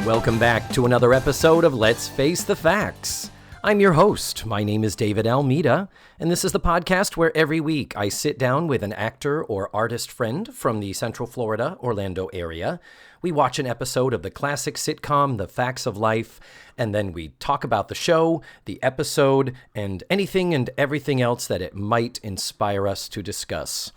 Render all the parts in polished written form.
Welcome back to another episode of Let's Face the Facts. I'm your host. My name is David Almeida, and this is the podcast where every week I sit down with an actor or artist friend from the Central Florida, Orlando area. We watch an episode of the classic sitcom, The Facts of Life, and then we talk about the show, the episode, and anything and everything else that it might inspire us to discuss.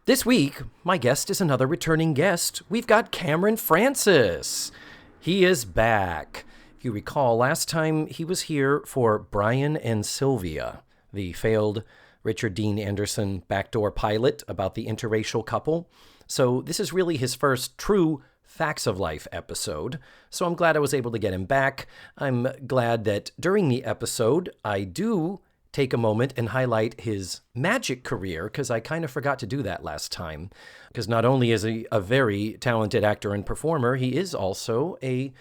This week, my guest is another returning guest. We've got Cameron Francis. He is back. If you recall, last time he was here for Brian and Sylvia, the failed Richard Dean Anderson backdoor pilot about the interracial couple. So this is really his first true Facts of Life episode. So I'm glad I was able to get him back. I'm glad that during the episode, I do take a moment and highlight his magic career, because I kind of forgot to do that last time. Because not only is he a very talented actor and performer, he is also a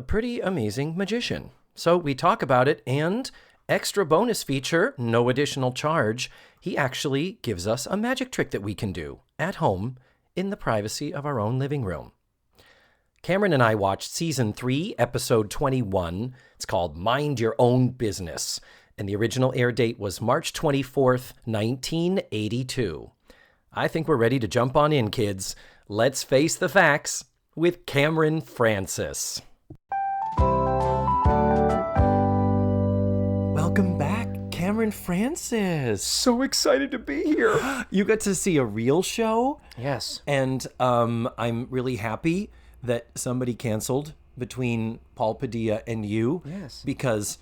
pretty amazing magician. So we talk about it, and extra bonus feature, no additional charge, he actually gives us a magic trick that we can do at home in the privacy of our own living room. Cameron and I watched Season 3, Episode 21. It's called Mind Your Own Business, and the original air date was March 24th, 1982. I think we're ready to jump on in, kids. Let's face the facts with Cameron Francis. Welcome back, Cameron Francis. So excited to be here. You got to see a real show? Yes. And I'm really happy that somebody canceled between Paul Padilla and you. Yes. Because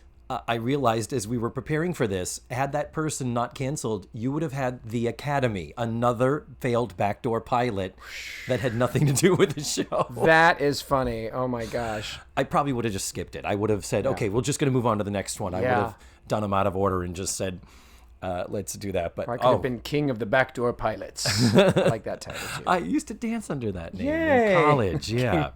I realized as we were preparing for this, had that person not canceled, you would have had The Academy, another failed backdoor pilot that had nothing to do with the show. That is funny. Oh my gosh. I probably would have just skipped it. I would have said, okay, we're just going to move on to the next one. I would have done them out of order and just said, let's do that. But I could have been king of the backdoor pilots. I like that title too. I used to dance under that name Yay. in college. Yeah.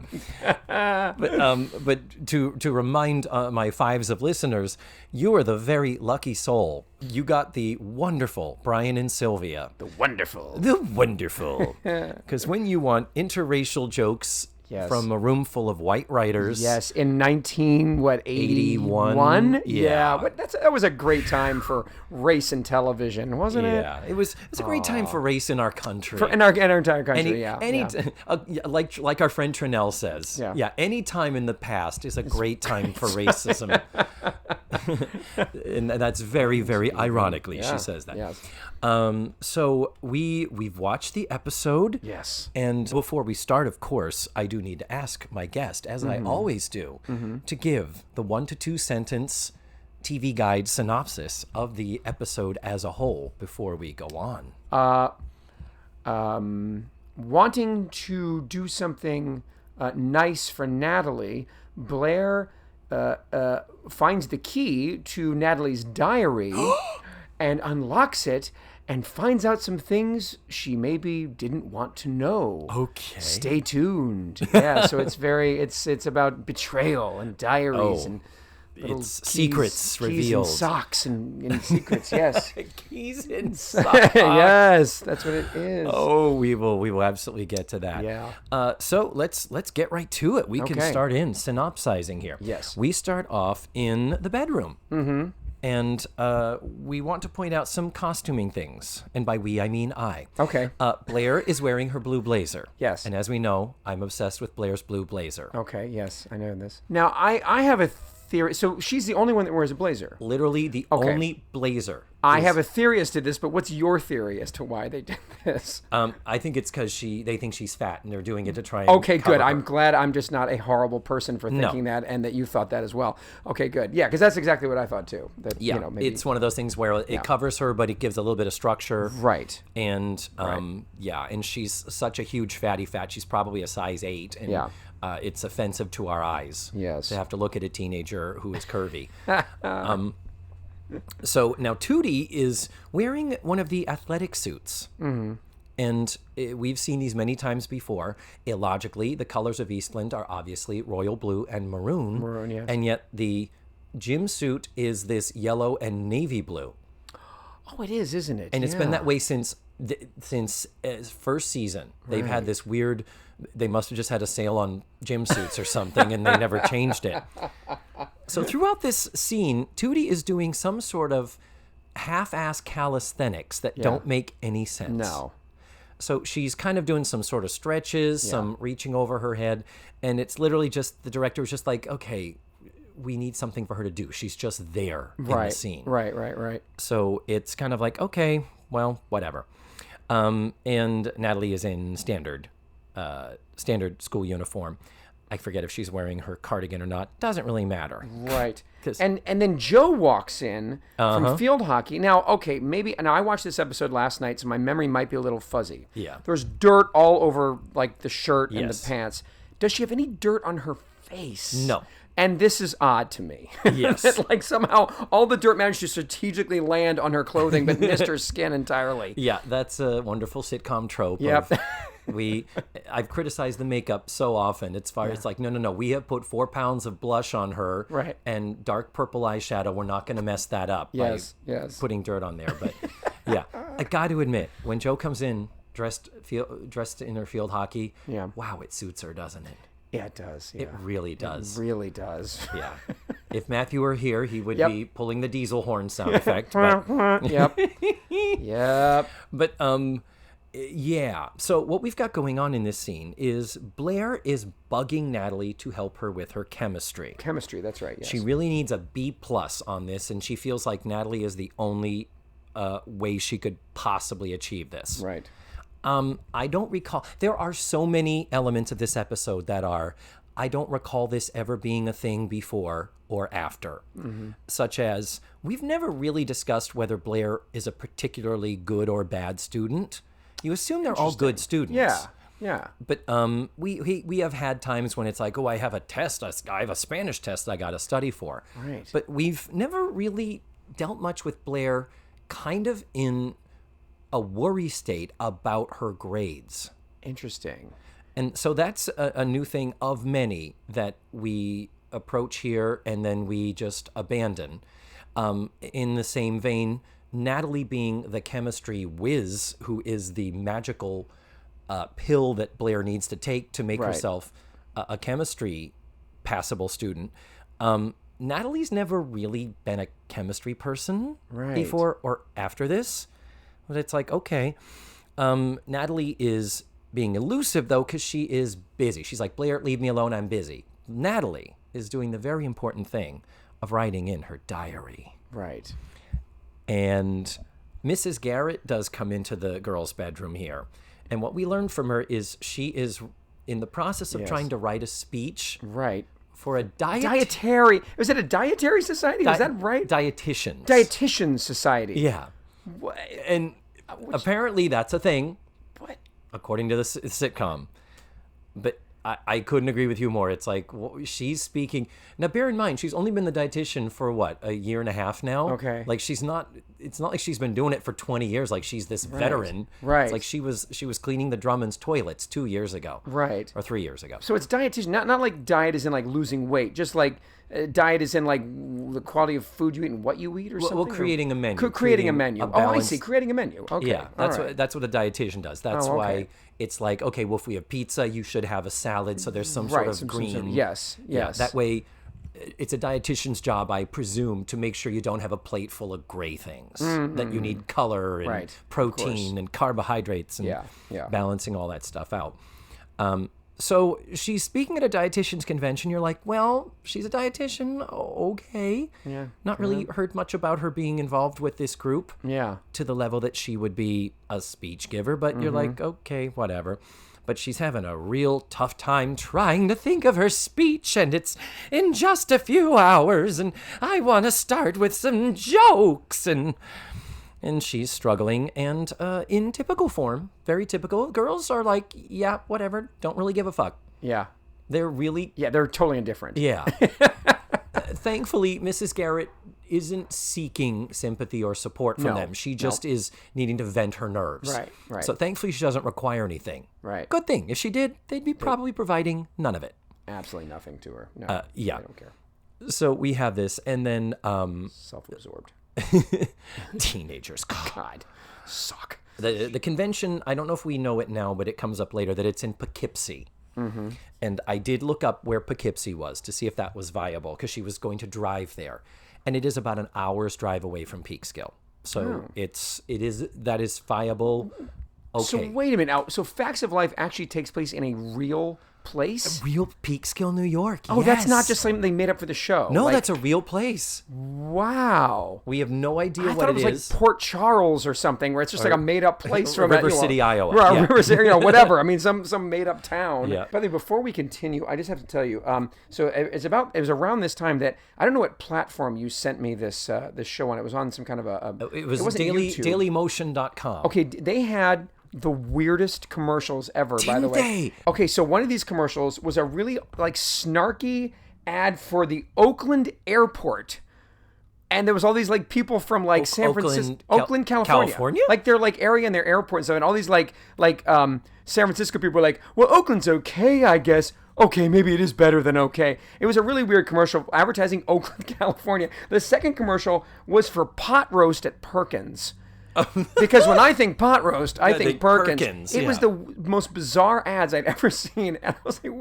But to remind my fives of listeners, you are the very lucky soul. You got the wonderful Brian and Sylvia. The wonderful. The wonderful. Because when you want interracial jokes from a room full of white writers. Yes, in 81? Yeah. But that was a great time for race in television, wasn't it? Yeah, it was a great time for race in our country. In our entire country, Like our friend Trinell says. Yeah, any time in the past is a great time for racism. And that's very, very ironically, she says that. Yes. So we've watched the episode. Yes. And before we start, of course, I do need to ask my guest, as I always do, to give the 1 to 2 sentence TV guide synopsis of the episode as a whole before we go on. Wanting to do something nice for Natalie, Blair finds the key to Natalie's diary and unlocks it and finds out some things she maybe didn't want to know. Okay. Stay tuned. Yeah, so it's about betrayal and diaries and it's secrets revealed. Keys and socks and secrets, yes. Keys and socks. Yes, that's what it is. Oh, we will absolutely get to that. Yeah. So let's get right to it. We can start in synopsizing here. Yes. We start off in the bedroom. Mm-hmm. And we want to point out some costuming things. And by we, I mean I. Okay. Blair is wearing her blue blazer. Yes. And as we know, I'm obsessed with Blair's blue blazer. Okay, yes, I know this. Now, I have a theory. So she's the only one that wears a blazer. Literally the only blazer. I have a theory as to this, but what's your theory as to why they did this? I think it's because they think she's fat and they're doing it to try and Okay, cover good. her. I'm glad I'm just not a horrible person for thinking that and that you thought that as well. Okay, good. Yeah, because that's exactly what I thought too. That, maybe it's one of those things where it covers her, but it gives a little bit of structure. Right. And and she's such a huge fatty fat. She's probably a size 8. And it's offensive to our eyes. Yes. To have to look at a teenager who is curvy. So now Tootie is wearing one of the athletic suits. Mm-hmm. And we've seen these many times before. Illogically, the colors of Eastland are obviously royal blue and maroon. Maroon, yes. And yet the gym suit is this yellow and navy blue. Oh, it is, isn't it? And it's been that way since first season. They've had this weird. They must have just had a sale on gym suits or something, and they never changed it. So throughout this scene, Tootie is doing some sort of half-ass calisthenics that don't make any sense. No. So she's kind of doing some sort of stretches, some reaching over her head, and it's literally just the director was just like, okay, we need something for her to do. She's just there in the scene. Right. So it's kind of like, okay, well, whatever. And Natalie is in standard school uniform. I forget if she's wearing her cardigan or not. Doesn't really matter. Right. And then Joe walks in from field hockey. Now, okay, now I watched this episode last night, so my memory might be a little fuzzy. Yeah. There's dirt all over like the shirt and the pants. Does she have any dirt on her face? No. And this is odd to me. Yes. That, like, somehow all the dirt managed to strategically land on her clothing but missed her skin entirely. Yeah, that's a wonderful sitcom trope. Yep. I've criticized the makeup so often. It's like, no. We have put 4 pounds of blush on her and dark purple eyeshadow. We're not going to mess that up by putting dirt on there. But yeah, I got to admit, when Joe comes in dressed in her field hockey, wow, it suits her, doesn't it? Yeah, it does. Yeah. It really does. It really does. Yeah. If Matthew were here, he would be pulling the diesel horn sound effect. But... Yep. But yeah. So what we've got going on in this scene is Blair is bugging Natalie to help her with her chemistry. Chemistry, that's right. Yes. She really needs a B+ on this, and she feels like Natalie is the only way she could possibly achieve this. Right. I don't recall. There are so many elements of this episode that I don't recall this ever being a thing before or after. Such as, we've never really discussed whether Blair is a particularly good or bad student. You assume they're all good students. Yeah. But we have had times when it's like, oh, I have a test. I have a Spanish test I got to study for. Right. But we've never really dealt much with Blair kind of in a worry state about her grades. Interesting. And so that's a new thing of many that we approach here and then we just abandon. In the same vein, Natalie being the chemistry whiz, who is the magical pill that Blair needs to take to make herself a chemistry passable student. Natalie's never really been a chemistry person before or after this. But it's like, okay. Natalie is being elusive, though, because she is busy. She's like, Blair, leave me alone. I'm busy. Natalie is doing the very important thing of writing in her diary. Right. And Mrs. Garrett does come into the girls' bedroom here. And what we learned from her is she is in the process of trying to write a speech. Right. For a dietary. Was it a dietary society? Was that right? Dietitians society. Yeah. What? And apparently that's a thing. What? According to the sitcom. But I couldn't agree with you more. It's like, she's speaking. Now, bear in mind, she's only been the dietitian for what, a year and a half now? Okay. Like, it's not like she's been doing it for 20 years. Like, she's this veteran. Right. It's like she was cleaning the Drummonds' toilets 2 years ago. Right. Or 3 years ago. So it's dietitian, not like diet is in like losing weight, just like diet is in like the quality of food you eat and what you eat or something? Well, creating a menu. Creating a menu. I see. Creating a menu. Okay. Yeah, that's what a dietitian does. That's why it's like, okay, well, if we have pizza, you should have a salad, so there's some sort of green. Yes. Yeah, that way, it's a dietitian's job, I presume, to make sure you don't have a plate full of gray things, that you need color and protein and carbohydrates and balancing all that stuff out. So she's speaking at a dietitian's convention. You're like, well, she's a dietitian. Okay. Yeah. Not really heard much about her being involved with this group. Yeah. To the level that she would be a speech giver. But you're like, okay, whatever. But she's having a real tough time trying to think of her speech. And it's in just a few hours. And I want to start with some jokes. And she's struggling, and in typical form, very typical, girls are like, yeah, whatever, don't really give a fuck. Yeah. They're really... Yeah, they're totally indifferent. Yeah. Thankfully, Mrs. Garrett isn't seeking sympathy or support from them. She just is needing to vent her nerves. Right. So thankfully, she doesn't require anything. Right. Good thing. If she did, they'd be probably providing none of it. Absolutely nothing to her. No, yeah. I don't care. So we have this, and then... Self-absorbed. Teenagers, God, suck. The convention, I don't know if we know it now, but it comes up later, that it's in Poughkeepsie. Mm-hmm. And I did look up where Poughkeepsie was to see if that was viable, because she was going to drive there. And it is about an hour's drive away from Peekskill. So that is viable. Okay. So wait a minute now. So Facts of Life actually takes place in a real place? Real Peekskill, New York. Oh, yes. That's not just something they made up for the show. No, that's a real place. Wow. We have no idea I what thought it was like Port Charles or something, where it's just like a made-up place from River City, Iowa. Right, River City, whatever. I mean, some made-up town. Yeah. By the way, before we continue, I just have to tell you. So it was around this time that I don't know what platform you sent me this show on. It was on some kind of a. It was wasn't YouTube. dailymotion.com. Okay, they had the weirdest commercials ever, by the way. Didn't they? Okay, so one of these commercials was a really like snarky ad for the Oakland airport. And there was all these like people from like San Francisco, Oakland, California. Like they're like area in their airport and stuff, and all these like San Francisco people were like, well, Oakland's okay, I guess. Okay, maybe it is better than okay. It was a really weird commercial advertising Oakland, California. The second commercial was for pot roast at Perkins. Because when I think pot roast, I think Perkins. It was the most bizarre ads I'd ever seen, and I was like,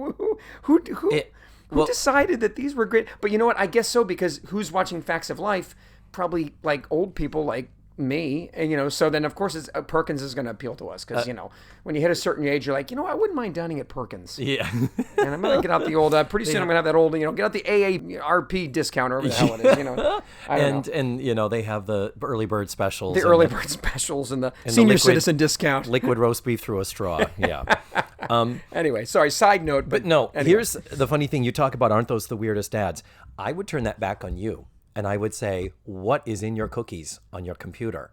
who decided that these were great? But you know what? I guess so, because who's watching Facts of Life? Probably like old people like me, and so then of course Perkins is going to appeal to us, because when you hit a certain age, you're like, I wouldn't mind dining at Perkins. Yeah. And I'm going to get out the old. Pretty soon I'm going to have that old. Get out the AARP discount, or whatever the hell it is. I don't know. And they have the early bird specials. The early bird specials and the senior citizen discount. Liquid roast beef through a straw. Yeah. Anyway, sorry. Side note, but no. Anyway. Here's the funny thing. You talk about, aren't those the weirdest ads? I would turn that back on you. And I would say, what is in your cookies on your computer?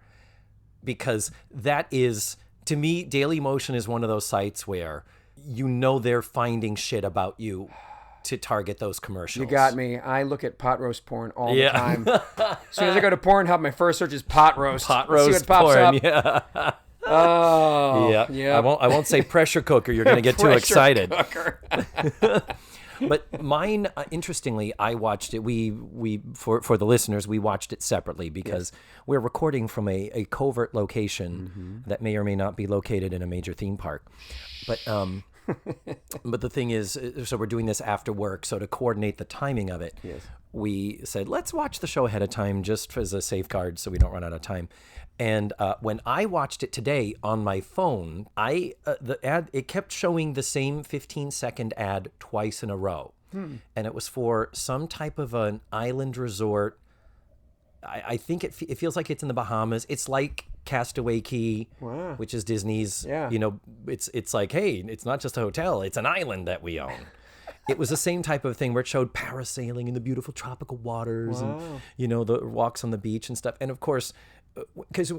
Because that is, to me, Dailymotion is one of those sites where they're finding shit about you to target those commercials. You got me. I look at pot roast porn all the time. As soon as I go to Pornhub, my first search is pot roast. Pot roast see what pops porn, up. yeah. Oh, yeah. I won't say pressure cooker. You're going to get too excited. But mine, interestingly, I watched it. We for the listeners, we watched it separately because we're recording from a covert location that may or may not be located in a major theme park. But but the thing is, so we're doing this after work. So to coordinate the timing of it, we said, let's watch the show ahead of time just as a safeguard so we don't run out of time. And when I watched it today on my phone, the ad, it kept showing the same 15-second ad twice in a row. And it was for some type of an island resort. I think it feels like it's in the Bahamas. It's like Castaway Cay, which is Disney's. Yeah. It's like, hey, it's not just a hotel. It's an island that we own. It was the same type of thing where it showed parasailing in the beautiful tropical waters and, the walks on the beach and stuff. And of course, because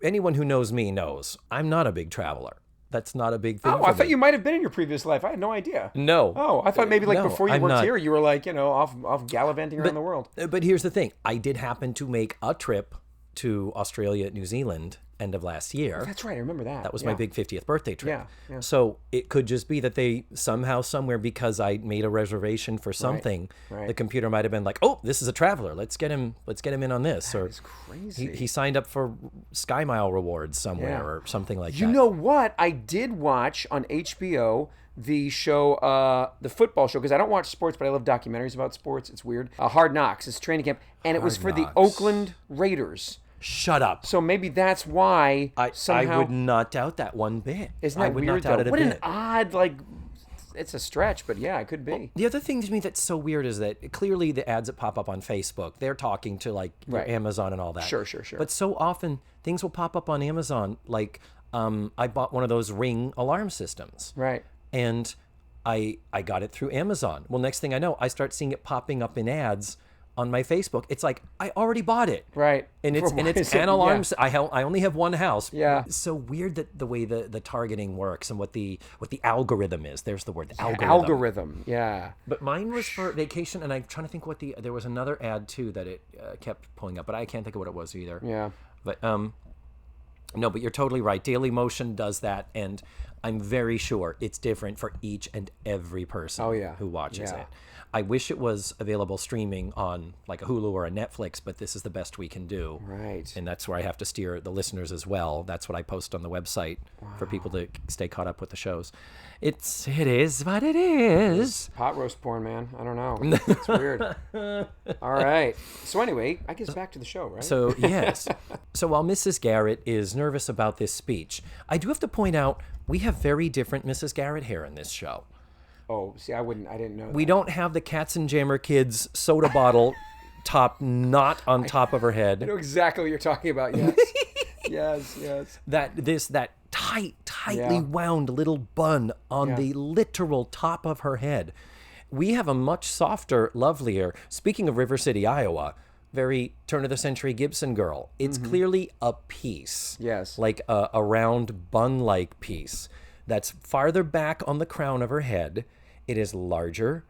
anyone who knows me knows I'm not a big traveler. That's not a big thing. Oh, I thought you might have been in your previous life. I had no idea. No. Oh, I thought maybe before you worked here, you were off gallivanting around the world. But here's the thing. I did happen to make a trip to Australia, New Zealand, end of last year. Oh, that's right. I remember that. That was my big 50th birthday trip. Yeah. So it could just be that they somehow, somewhere, because I made a reservation for something, the computer might have been like, oh, this is a traveler. Let's get him in on this. That is crazy. He signed up for Sky Mile rewards somewhere or something like that. You know what? I did watch on HBO the show, the football show, because I don't watch sports, but I love documentaries about sports. It's weird. Hard Knocks. It's training camp. And it was for the Oakland Raiders. Shut up. So maybe that's why somehow... I would not doubt that one bit. Isn't that weird, though? What an odd, it's a stretch, but yeah, it could be. Well, the other thing to me that's so weird is that clearly the ads that pop up on Facebook, they're talking to your Amazon and all that. Sure. But so often things will pop up on Amazon, like I bought one of those Ring alarm systems. Right. And I got it through Amazon. Well, next thing I know, I start seeing it popping up in ads on my Facebook. It's like, I already bought it. Right. And it's an alarm. Yeah. I only have one house. Yeah. It's so weird that the way the targeting works and what the algorithm is. There's the word, algorithm. Algorithm, yeah. But mine was for vacation, and I'm trying to think there was another ad too that it kept pulling up, but I can't think of what it was either. Yeah. But no, but you're totally right. Dailymotion does that, and I'm very sure it's different for each and every person who watches it. I wish it was available streaming on like a Hulu or a Netflix, but this is the best we can do. Right. And that's where I have to steer the listeners as well. That's what I post on the website for people to stay caught up with the shows. It is what it is. Pot roast porn, man. I don't know. It's weird. All right. So anyway, I guess back to the show, right? So, yes. So while Mrs. Garrett is nervous about this speech, I do have to point out we have very different Mrs. Garrett hair in this show. Oh, see, I didn't know that. We don't have the Katzenjammer Kids soda bottle top not on top of her head. I know exactly what you're talking about, yes. yes. That tightly wound little bun on the literal top of her head. We have a much softer, lovelier, speaking of River City, Iowa, very turn-of-the-century Gibson girl. It's clearly a piece. Yes. Like a round bun-like piece that's farther back on the crown of her head. It is larger.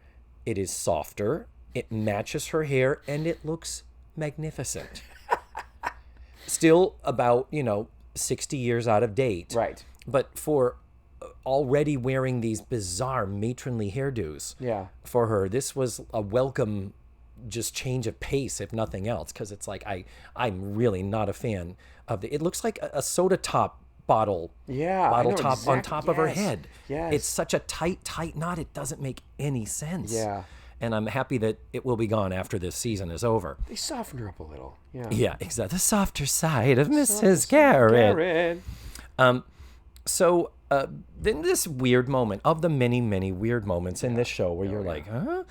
It is softer. It matches her hair, and it looks magnificent. Still about, 60 years out of date. Right. But for already wearing these bizarre matronly hairdos for her, this was a welcome just change of pace, if nothing else, because it's like I'm really not a fan of it looks like a soda top bottle top on top of her head. Yes. It's such a tight knot, it doesn't make any sense. Yeah. And I'm happy that it will be gone after this season is over. They softened her up a little. Yeah, exactly. The softer side of Mrs. Garrett. So then this weird moment, of the many, many weird moments in this show where you're like, huh?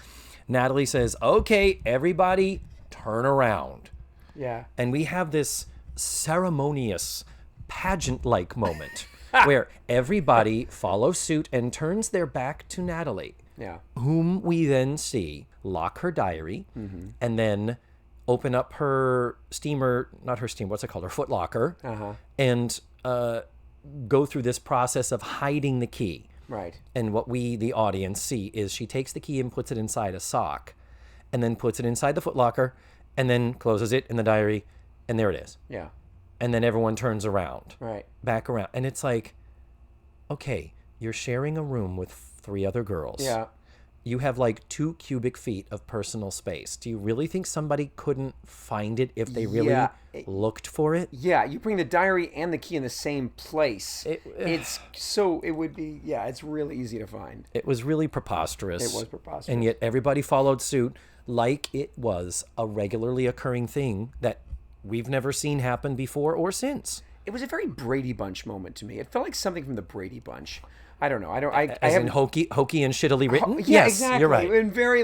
Natalie says, okay, everybody turn around. Yeah. And we have this ceremonious pageant-like moment where everybody follows suit and turns their back to Natalie. Yeah. Whom we then see lock her diary and then open up her her foot locker and go through this process of hiding the key. Right. And what we, the audience, see is she takes the key and puts it inside a sock and then puts it inside the foot locker and then closes it in the diary and there it is. Yeah. And then everyone turns around. Right. Back around. And it's like, okay, you're sharing a room with 3 other girls. Yeah. You have like 2 cubic feet of personal space. Do you really think somebody couldn't find it if they really looked for it? Yeah, you bring the diary and the key in the same place. It's really easy to find. It was really preposterous. It was preposterous. And yet everybody followed suit like it was a regularly occurring thing that we've never seen happen before or since. It was a very Brady Bunch moment to me. It felt like something from the Brady Bunch. I don't know. As in hokey and shittily written? Yeah, yes, exactly. You're right. And very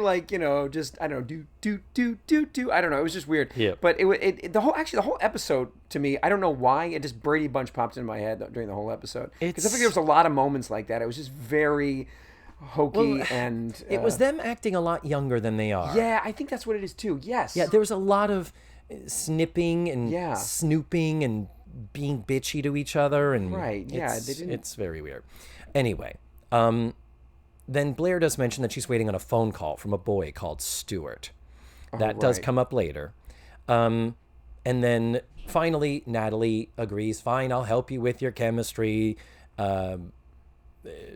just, I don't know, do. I don't know. It was just weird. Yeah. But the whole episode, to me, I don't know why, it just Brady Bunch popped in my head during the whole episode. Because I think there was a lot of moments like that. It was just very hokey and... it was them acting a lot younger than they are. Yeah, I think that's what it is too. Yes. Yeah, there was a lot of snipping and snooping and being bitchy to each other. And right, yeah. It's very weird. Anyway, then Blair does mention that she's waiting on a phone call from a boy called Stuart. That does come up later. And then finally, Natalie agrees, fine, I'll help you with your chemistry.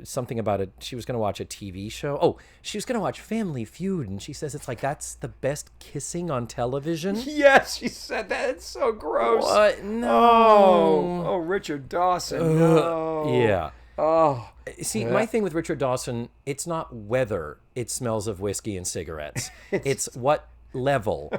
Something about it. She was going to watch a TV show. Oh, she was going to watch Family Feud. And she says it's like, that's the best kissing on television. Yes, she said that. It's so gross. What? No. Oh, Richard Dawson. No. Yeah. Oh. See, my thing with Richard Dawson, it's not whether it smells of whiskey and cigarettes. It's what level.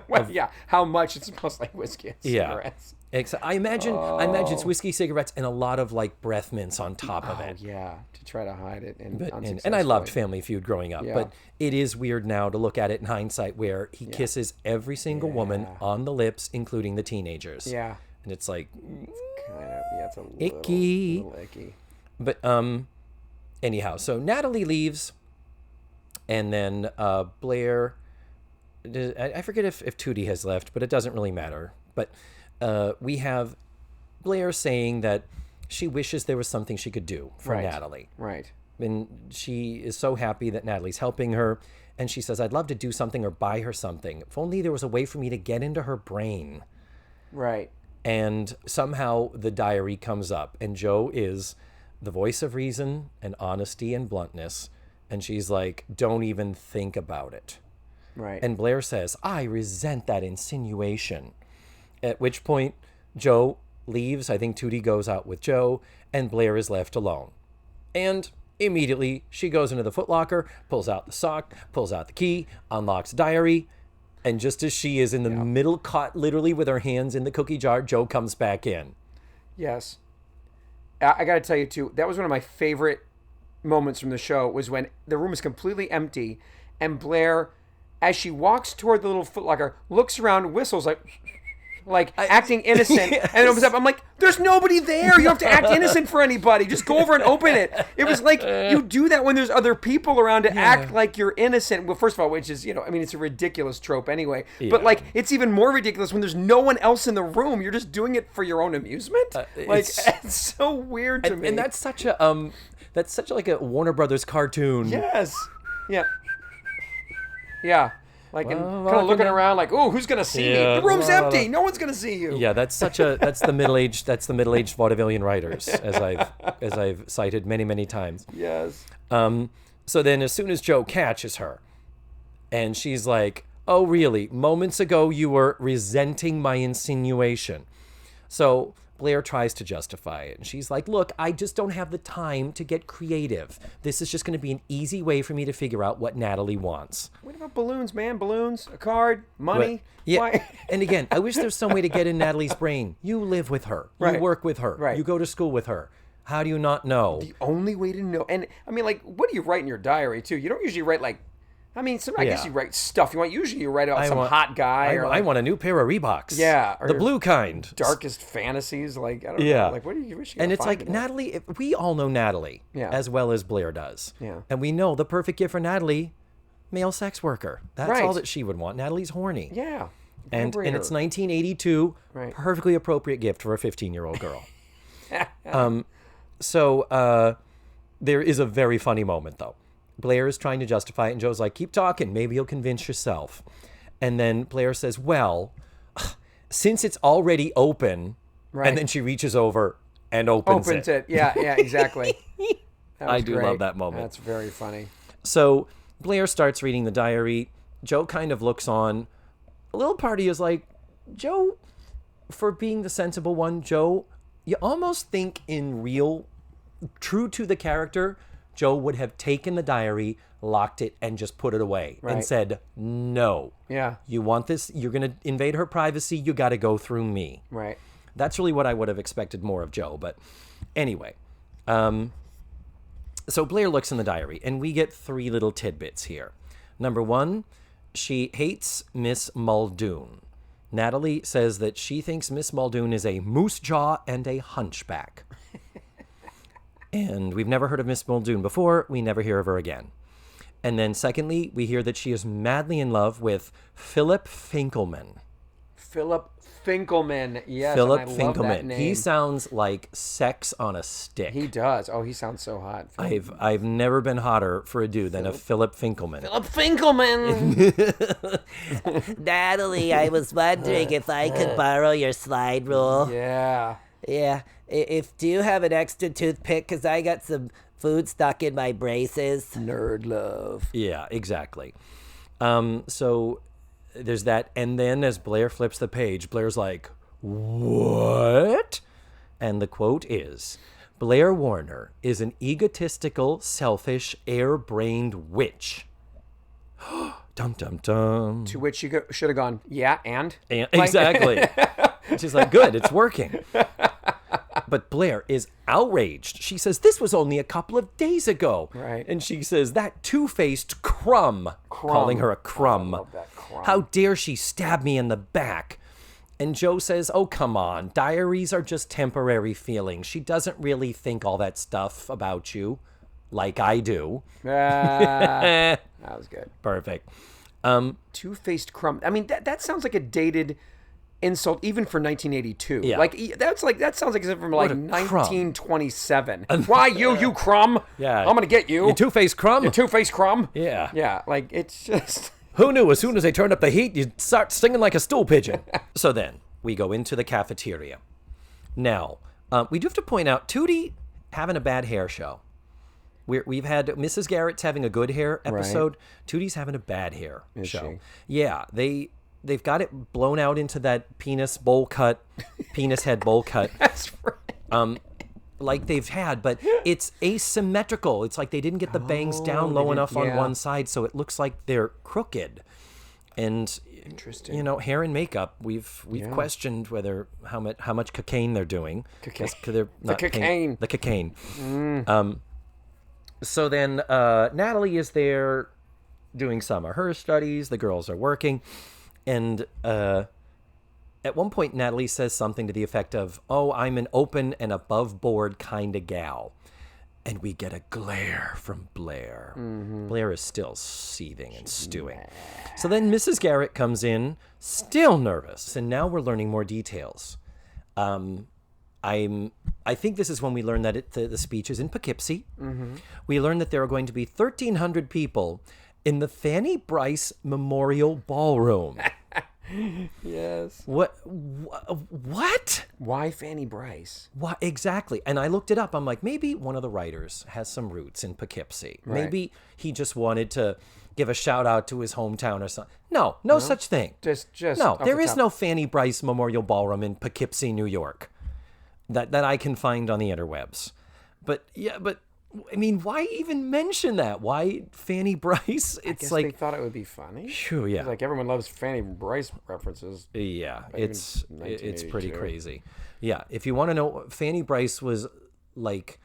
How much it smells like whiskey and cigarettes. I imagine it's whiskey, cigarettes, and a lot of like breath mints on top of it. Yeah, to try to hide it. And I loved Family Feud growing up, but it is weird now to look at it in hindsight where he kisses every single woman on the lips, including the teenagers. Yeah. And it's like... it's a little icky. But anyhow, so Natalie leaves, and then Blair... I forget if Tootie has left, but it doesn't really matter. But we have Blair saying that she wishes there was something she could do for Natalie. Right. And she is so happy that Natalie's helping her. And she says, I'd love to do something or buy her something. If only there was a way for me to get into her brain. Right. And somehow the diary comes up. And Joe is the voice of reason and honesty and bluntness. And she's like, don't even think about it. Right. And Blair says, I resent that insinuation. At which point, Joe leaves. I think Tootie goes out with Joe, and Blair is left alone. And immediately, she goes into the footlocker, pulls out the sock, pulls out the key, unlocks the diary, and just as she is in the middle, caught literally with her hands in the cookie jar, Joe comes back in. Yes. I got to tell you, too, that was one of my favorite moments from the show, was when the room is completely empty, and Blair, as she walks toward the little footlocker, looks around, whistles like acting innocent, yes. and it opens up. I'm like, there's nobody there. You don't have to act innocent for anybody. Just go over and open it. It was like, you do that when there's other people around to act like you're innocent. Well, first of all, which is, it's a ridiculous trope anyway. Yeah. But like, it's even more ridiculous when there's no one else in the room. You're just doing it for your own amusement. It's so weird to me. And that's such like a Warner Brothers cartoon. Yes. Yeah. Yeah. Like, and kind of looking around like, oh, who's going to see me? The room's empty. No one's going to see you. Yeah, that's the middle-aged vaudevillian writers, as I've cited many, many times. Yes. So then as soon as Joe catches her, and she's like, oh, really? Moments ago you were resenting my insinuation. So Blair tries to justify it. And she's like, look, I just don't have the time to get creative. This is just going to be an easy way for me to figure out what Natalie wants. What about balloons, man? Balloons, a card, money? But, yeah. Why? And again, I wish there's some way to get in Natalie's brain. You live with her. You Right. work with her. Right. You go to school with her. How do you not know? The only way to know. And I mean, like, what do you write in your diary, too? You don't usually write, like, I guess you write stuff you want. Usually you write about hot guy. I want a new pair of Reeboks. Yeah. The blue kind. Darkest fantasies. Like, I don't know. Like, what do you wish you And it's find like, in that? Natalie, we all know Natalie as well as Blair does. Yeah. And we know the perfect gift for Natalie, male sex worker. That's all that she would want. Natalie's horny. Yeah. And it's 1982. Right. Perfectly appropriate gift for a 15-year-old girl. So there is a very funny moment, though. Blair is trying to justify it, and Joe's like, keep talking. Maybe you'll convince yourself. And then Blair says, well, since it's already open, and then she reaches over and opens it. Yeah, exactly. I do love that moment. That's very funny. So Blair starts reading the diary. Joe kind of looks on. A little party is like, Joe, for being the sensible one, Joe, you almost think in real, true to the character, Joe would have taken the diary, locked it, and just put it away and said, no. Yeah. You want this? You're going to invade her privacy? You got to go through me. Right. That's really what I would have expected more of Joe. But anyway, so Blair looks in the diary, and we get three little tidbits here. Number one, she hates Miss Muldoon. Natalie says that she thinks Miss Muldoon is a moose jaw and a hunchback. And we've never heard of Miss Muldoon before. We never hear of her again. And then secondly, we hear that she is madly in love with Philip Finkelman. Philip Finkelman. Yes, Philip and I Finkelman. love that name. He sounds like sex on a stick. He does. Oh, he sounds so hot. I've never been hotter for a dude than a Philip Finkelman. Philip Finkelman. Natalie, I was wondering if I could borrow your slide rule. Yeah. Yeah. Do you have an extra toothpick? Because I got some food stuck in my braces. Nerd love. Yeah, exactly. So there's that. And then as Blair flips the page, Blair's like, what? And the quote is, Blair Warner is an egotistical, selfish, air-brained witch. Dum, dum, dum. To which you should have gone, yeah, and? Exactly. She's like, good, it's working. But Blair is outraged. She says, this was only a couple of days ago. Right. And she says, that two-faced crumb, calling her a crumb. I love that crumb. How dare she stab me in the back? And Joe says, oh, come on. Diaries are just temporary feelings. She doesn't really think all that stuff about you like I do. That was good. Perfect. Two-faced crumb. I mean, that sounds like a dated insult even for 1982. Yeah. That sounds like it's from like What a crumb. 1927. Why you crumb? Yeah. I'm gonna get you. You two-faced crumb? You two-faced crumb. Yeah. Yeah. Like it's just. Who knew as soon as they turned up the heat, you'd start stinging like a stool pigeon? So then, we go into the cafeteria. Now, we do have to point out, Tootie having a bad hair show. We've had Mrs. Garrett's having a good hair episode. Tootie's having a bad hair show. She? Yeah, they've got it blown out into that penis head bowl cut. That's right. Like they've had, but it's asymmetrical. It's like they didn't get the bangs down low enough on one side, so it looks like they're crooked. And interesting. You know, hair and makeup, we've questioned whether how much cocaine they're doing. They're not cocaine. The cocaine. So then Natalie is there doing some of her studies. The girls are working, and at one point, Natalie says something to the effect of, "Oh, I'm an open and above board kind of gal." And we get a glare from Blair. Blair is still seething and stewing. So then Mrs. Garrett comes in, still nervous. And now we're learning more details. I think this is when we learn that the speech is in Poughkeepsie. We learn that there are going to be 1,300 people in the Fanny Bryce Memorial Ballroom. Yes. What? Why Fanny Bryce? What exactly? And I looked it up. I'm like, maybe one of the writers has some roots in Poughkeepsie. Right. Maybe he just wanted to give a shout out to his hometown or something. No such thing. Just No, there is no Fanny Bryce Memorial Ballroom in Poughkeepsie, New York, that I can find on the interwebs. But I mean, why even mention that? Why Fanny Bryce? I guess they thought it would be funny. Sure, yeah. Like everyone loves Fanny Bryce references. Yeah, it's pretty 1982. crazy. Yeah, if you want to know, Fanny Bryce was like,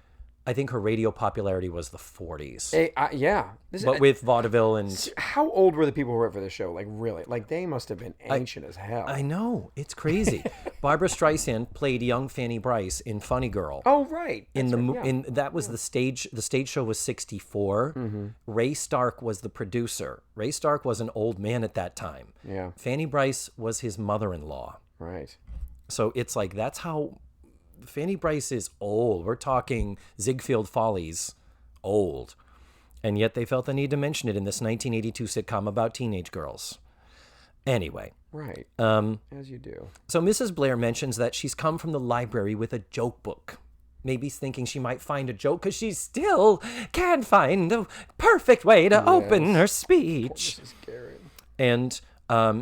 I think her radio popularity was the 40s. Yeah. But with vaudeville and... How old were the people who wrote for the show? Like, really? Like, they must have been ancient as hell. I know. It's crazy. Barbara Streisand played young Fanny Bryce in Funny Girl. Oh, right. That was the stage. The stage show was 1964. Ray Stark was the producer. Ray Stark was an old man at that time. Yeah. Fanny Bryce was his mother-in-law. Right. So it's like, that's how... Fanny Bryce is old. We're talking Ziegfeld Follies old. And yet they felt the need to mention it in this 1982 sitcom about teenage girls. Anyway. Right. As you do. So Mrs. Blair mentions that she's come from the library with a joke book. Maybe thinking she might find a joke because she still can't find the perfect way to open her speech. Poor Mrs. Garrett. And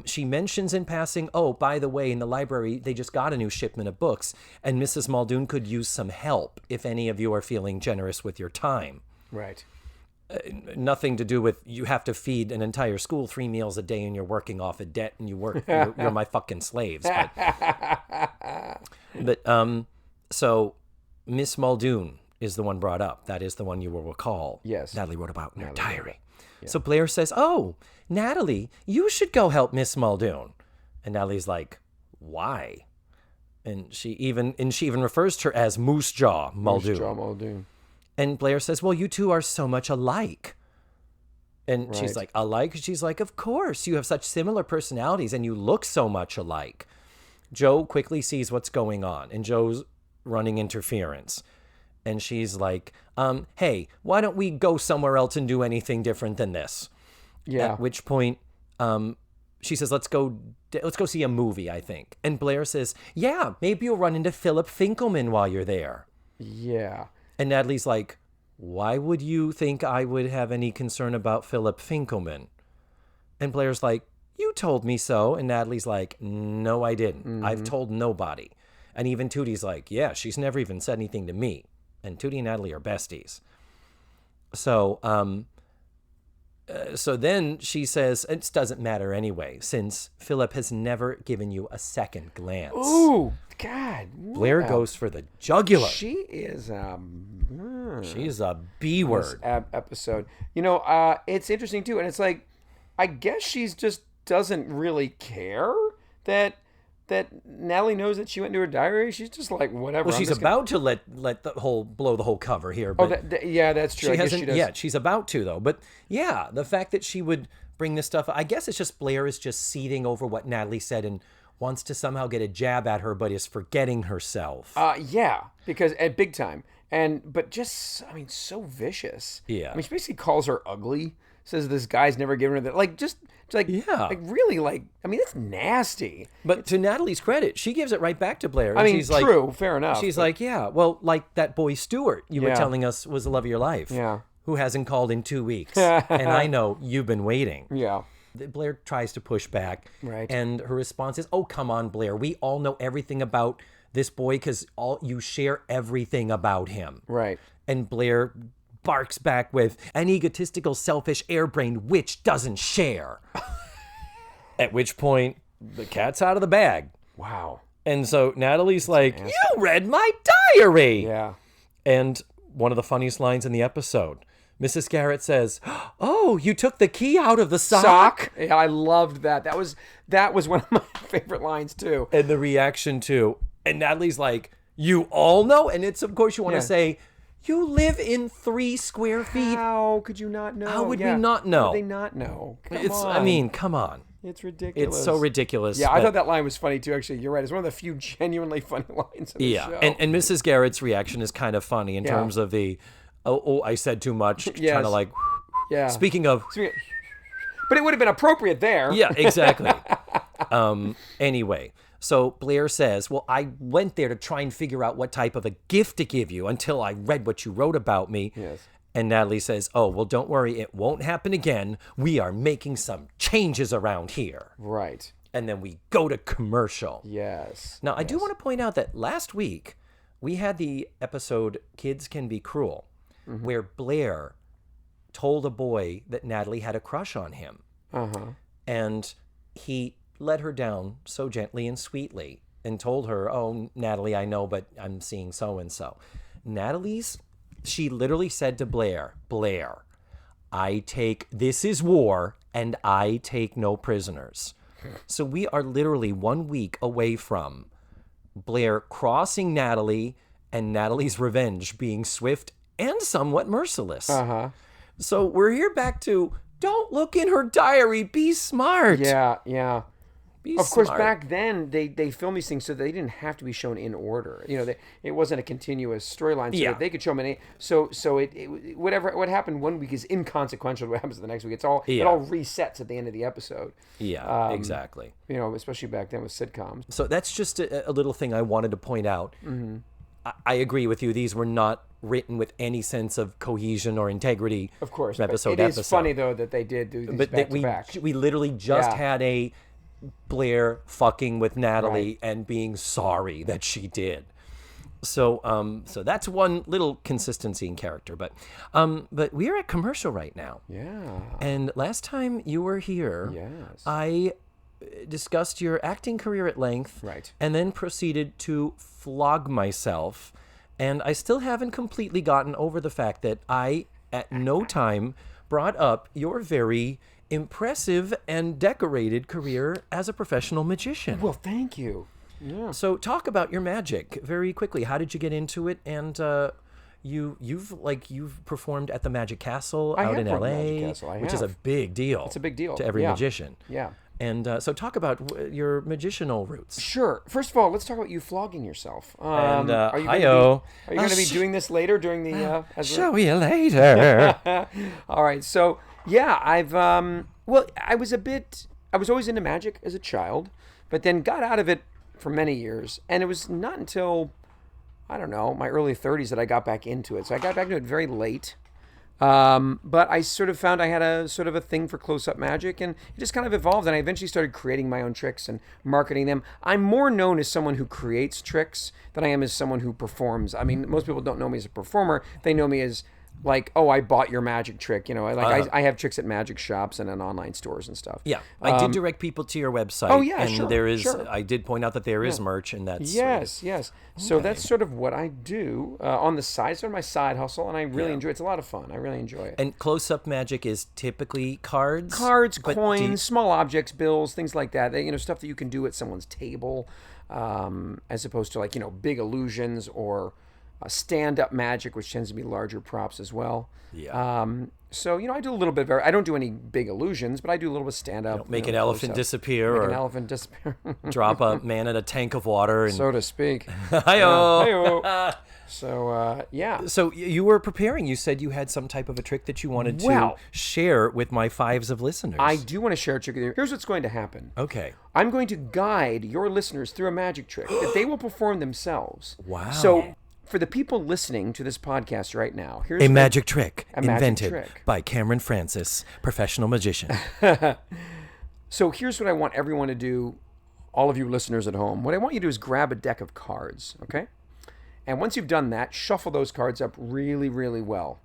she mentions in passing, oh, by the way, in the library, they just got a new shipment of books, and Mrs. Muldoon could use some help if any of you are feeling generous with your time. Right. Nothing to do with you have to feed an entire school 3 meals a day and you're working off a debt and you're my fucking slaves. But so Miss Muldoon is the one brought up. That is the one you will recall. Yes. Natalie wrote about in her diary. Yeah. So Blair says, oh, Natalie, you should go help Miss Muldoon. And Natalie's like, why? And she even refers to her as Moose Jaw Muldoon. Moose Jaw Muldoon. And Blair says, well, you two are so much alike. And she's like, alike? She's like, of course. You have such similar personalities and you look so much alike. Joe quickly sees what's going on. And Joe's running interference. And she's like, hey, why don't we go somewhere else and do anything different than this? Yeah. At which point, she says, let's go see a movie, I think. And Blair says, yeah, maybe you'll run into Philip Finkelman while you're there. Yeah. And Natalie's like, why would you think I would have any concern about Philip Finkelman? And Blair's like, you told me so. And Natalie's like, no, I didn't. Mm-hmm. I've told nobody. And even Tootie's like, yeah, she's never even said anything to me. And Tootie and Natalie are besties. So then she says, it doesn't matter anyway, since Philip has never given you a second glance. Ooh, God. Blair goes for the jugular. She is She's a B word. Episode. You know, it's interesting too, and it's like, I guess she's just doesn't really care that Natalie knows that she went into her diary. She's just like, whatever. Well, she's about to let blow the whole cover here. But yeah, that's true. She hasn't yet. She's about to though. But yeah, the fact that she would bring this stuff, I guess it's just Blair is just seething over what Natalie said and wants to somehow get a jab at her, but is forgetting herself. Yeah, because at big time, but just, I mean, so vicious. Yeah. I mean, she basically calls her ugly. says this guy's never given her that. Like, just like, Yeah. like really, like, I mean, that's nasty. But to Natalie's credit, she gives it right back to Blair. I and mean, she's like, true, fair enough. She's but- like, yeah, well, like that boy Stuart you were Yeah. telling us was the love of your life. Yeah. Who hasn't called in 2 weeks. And I know you've been waiting. yeah. Blair tries to push back. Right. And her response is, oh, come on, Blair. We all know everything about this boy because you share everything about him. Right. And Blair barks back with an egotistical, selfish airbrain which doesn't share. At which point, the cat's out of the bag. Wow. And so Natalie's like, you read my diary. Yeah. And one of the funniest lines in the episode, Mrs. Garrett says, oh, you took the key out of the sock? Yeah, I loved that. That was one of my favorite lines too. And the reaction to, and Natalie's like, you all know? And it's, of course, you want to say, you live in 3 square feet. How could you not know? How would we not know? How would they not know? Come on. I mean, come on. It's ridiculous. It's so ridiculous. Yeah, I thought that line was funny too. Actually, you're right. It's one of the few genuinely funny lines in the show. And Mrs. Garrett's reaction is kind of funny in terms of the, oh, I said too much. Yes. Kind of like, yeah. speaking of. But it would have been appropriate there. Yeah, exactly. Anyway, so Blair says, well, I went there to try and figure out what type of a gift to give you until I read what you wrote about me. Yes. And Natalie says, oh, well, don't worry. It won't happen again. We are making some changes around here. Right. And then we go to commercial. Yes. Now, I do want to point out that last week we had the episode Kids Can Be Cruel, where Blair told a boy that Natalie had a crush on him. Uh-huh. And he let her down so gently and sweetly and told her, oh, Natalie, I know, but I'm seeing so-and-so. She literally said to Blair, this is war and I take no prisoners. So we are literally 1 week away from Blair crossing Natalie and Natalie's revenge being swift and somewhat merciless. Uh-huh. So we're here back to don't look in her diary, be smart. Yeah, yeah. Be Of course, smart. back then they filmed these things so they didn't have to be shown in order. You know, it wasn't a continuous storyline, so Yeah. that they could show them in. So what happened 1 week is inconsequential to what happens the next week. It all resets at the end of the episode. Yeah, exactly. You know, especially back then with sitcoms. So that's just a little thing I wanted to point out. Mm-hmm. I agree with you. These were not written with any sense of cohesion or integrity. Of course, from but episode it to is episode. funny though that they did do these But back that to back. we literally just Yeah. had a Blair fucking with Natalie Right. and being sorry that she did. So that's one little consistency in character. But we're at commercial right now. Yeah. And last time you were here, Yes. I discussed your acting career at length, Right. and then proceeded to flog myself. And I still haven't completely gotten over the fact that I, at no time, brought up your very impressive and decorated career as a professional magician. Well, thank you. Yeah. So talk about your magic very quickly. How did you get into it? And you've performed at the Magic Castle I out have in performed at LA, Magic Castle. I which is a have. big deal. It's a big deal to every Yeah. magician. Yeah. And so talk about your magicianal roots. Sure. First of all, let's talk about you flogging yourself. And, are you hi-yo. going to be doing this later during the? Show you later. All right. So yeah, I've well, I was always into magic as a child, but then got out of it for many years, and it was not until I don't know my early 30s that I got back into it. So I got back into it very late. But I sort of found I had a sort of a thing for close-up magic, and it just kind of evolved, and I eventually started creating my own tricks and marketing them. I'm more known as someone who creates tricks than I am as someone who performs. I mean, most people don't know me as a performer. They know me as like, oh, I bought your magic trick. You know, I have tricks at magic shops and in online stores and stuff. Yeah, I did direct people to your website. Oh, yeah, and sure, there is. sure. I did point out that there is merch, and that's Yes. So that's sort of what I do on the side, sort of my side hustle, and I really enjoy it. It's a lot of fun. I really enjoy it. And close-up magic is typically cards, but coins, small objects, bills, things like that. Stuff that you can do at someone's table, as opposed to like big illusions or stand-up magic, which tends to be larger props as well. Yeah. So I do a little bit of. I don't do any big illusions, but I do a little bit of stand-up. Make an elephant disappear, Make or an elephant disappear. drop a man in a tank of water, and so to speak. Hi-yo. Hey-o. So, yeah. So you were preparing. You said you had some type of a trick that you wanted to Well, share with my fives of listeners. I do want to share a trick with you. Here's what's going to happen. Okay. I'm going to guide your listeners through a magic trick that they will perform themselves. Wow. So, for the people listening to this podcast right now, here's A magic trick magic invented trick. by Cameron Francis, professional magician. So here's what I want everyone to do, all of you listeners at home. What I want you to do is grab a deck of cards, okay? And once you've done that, shuffle those cards up really, really well.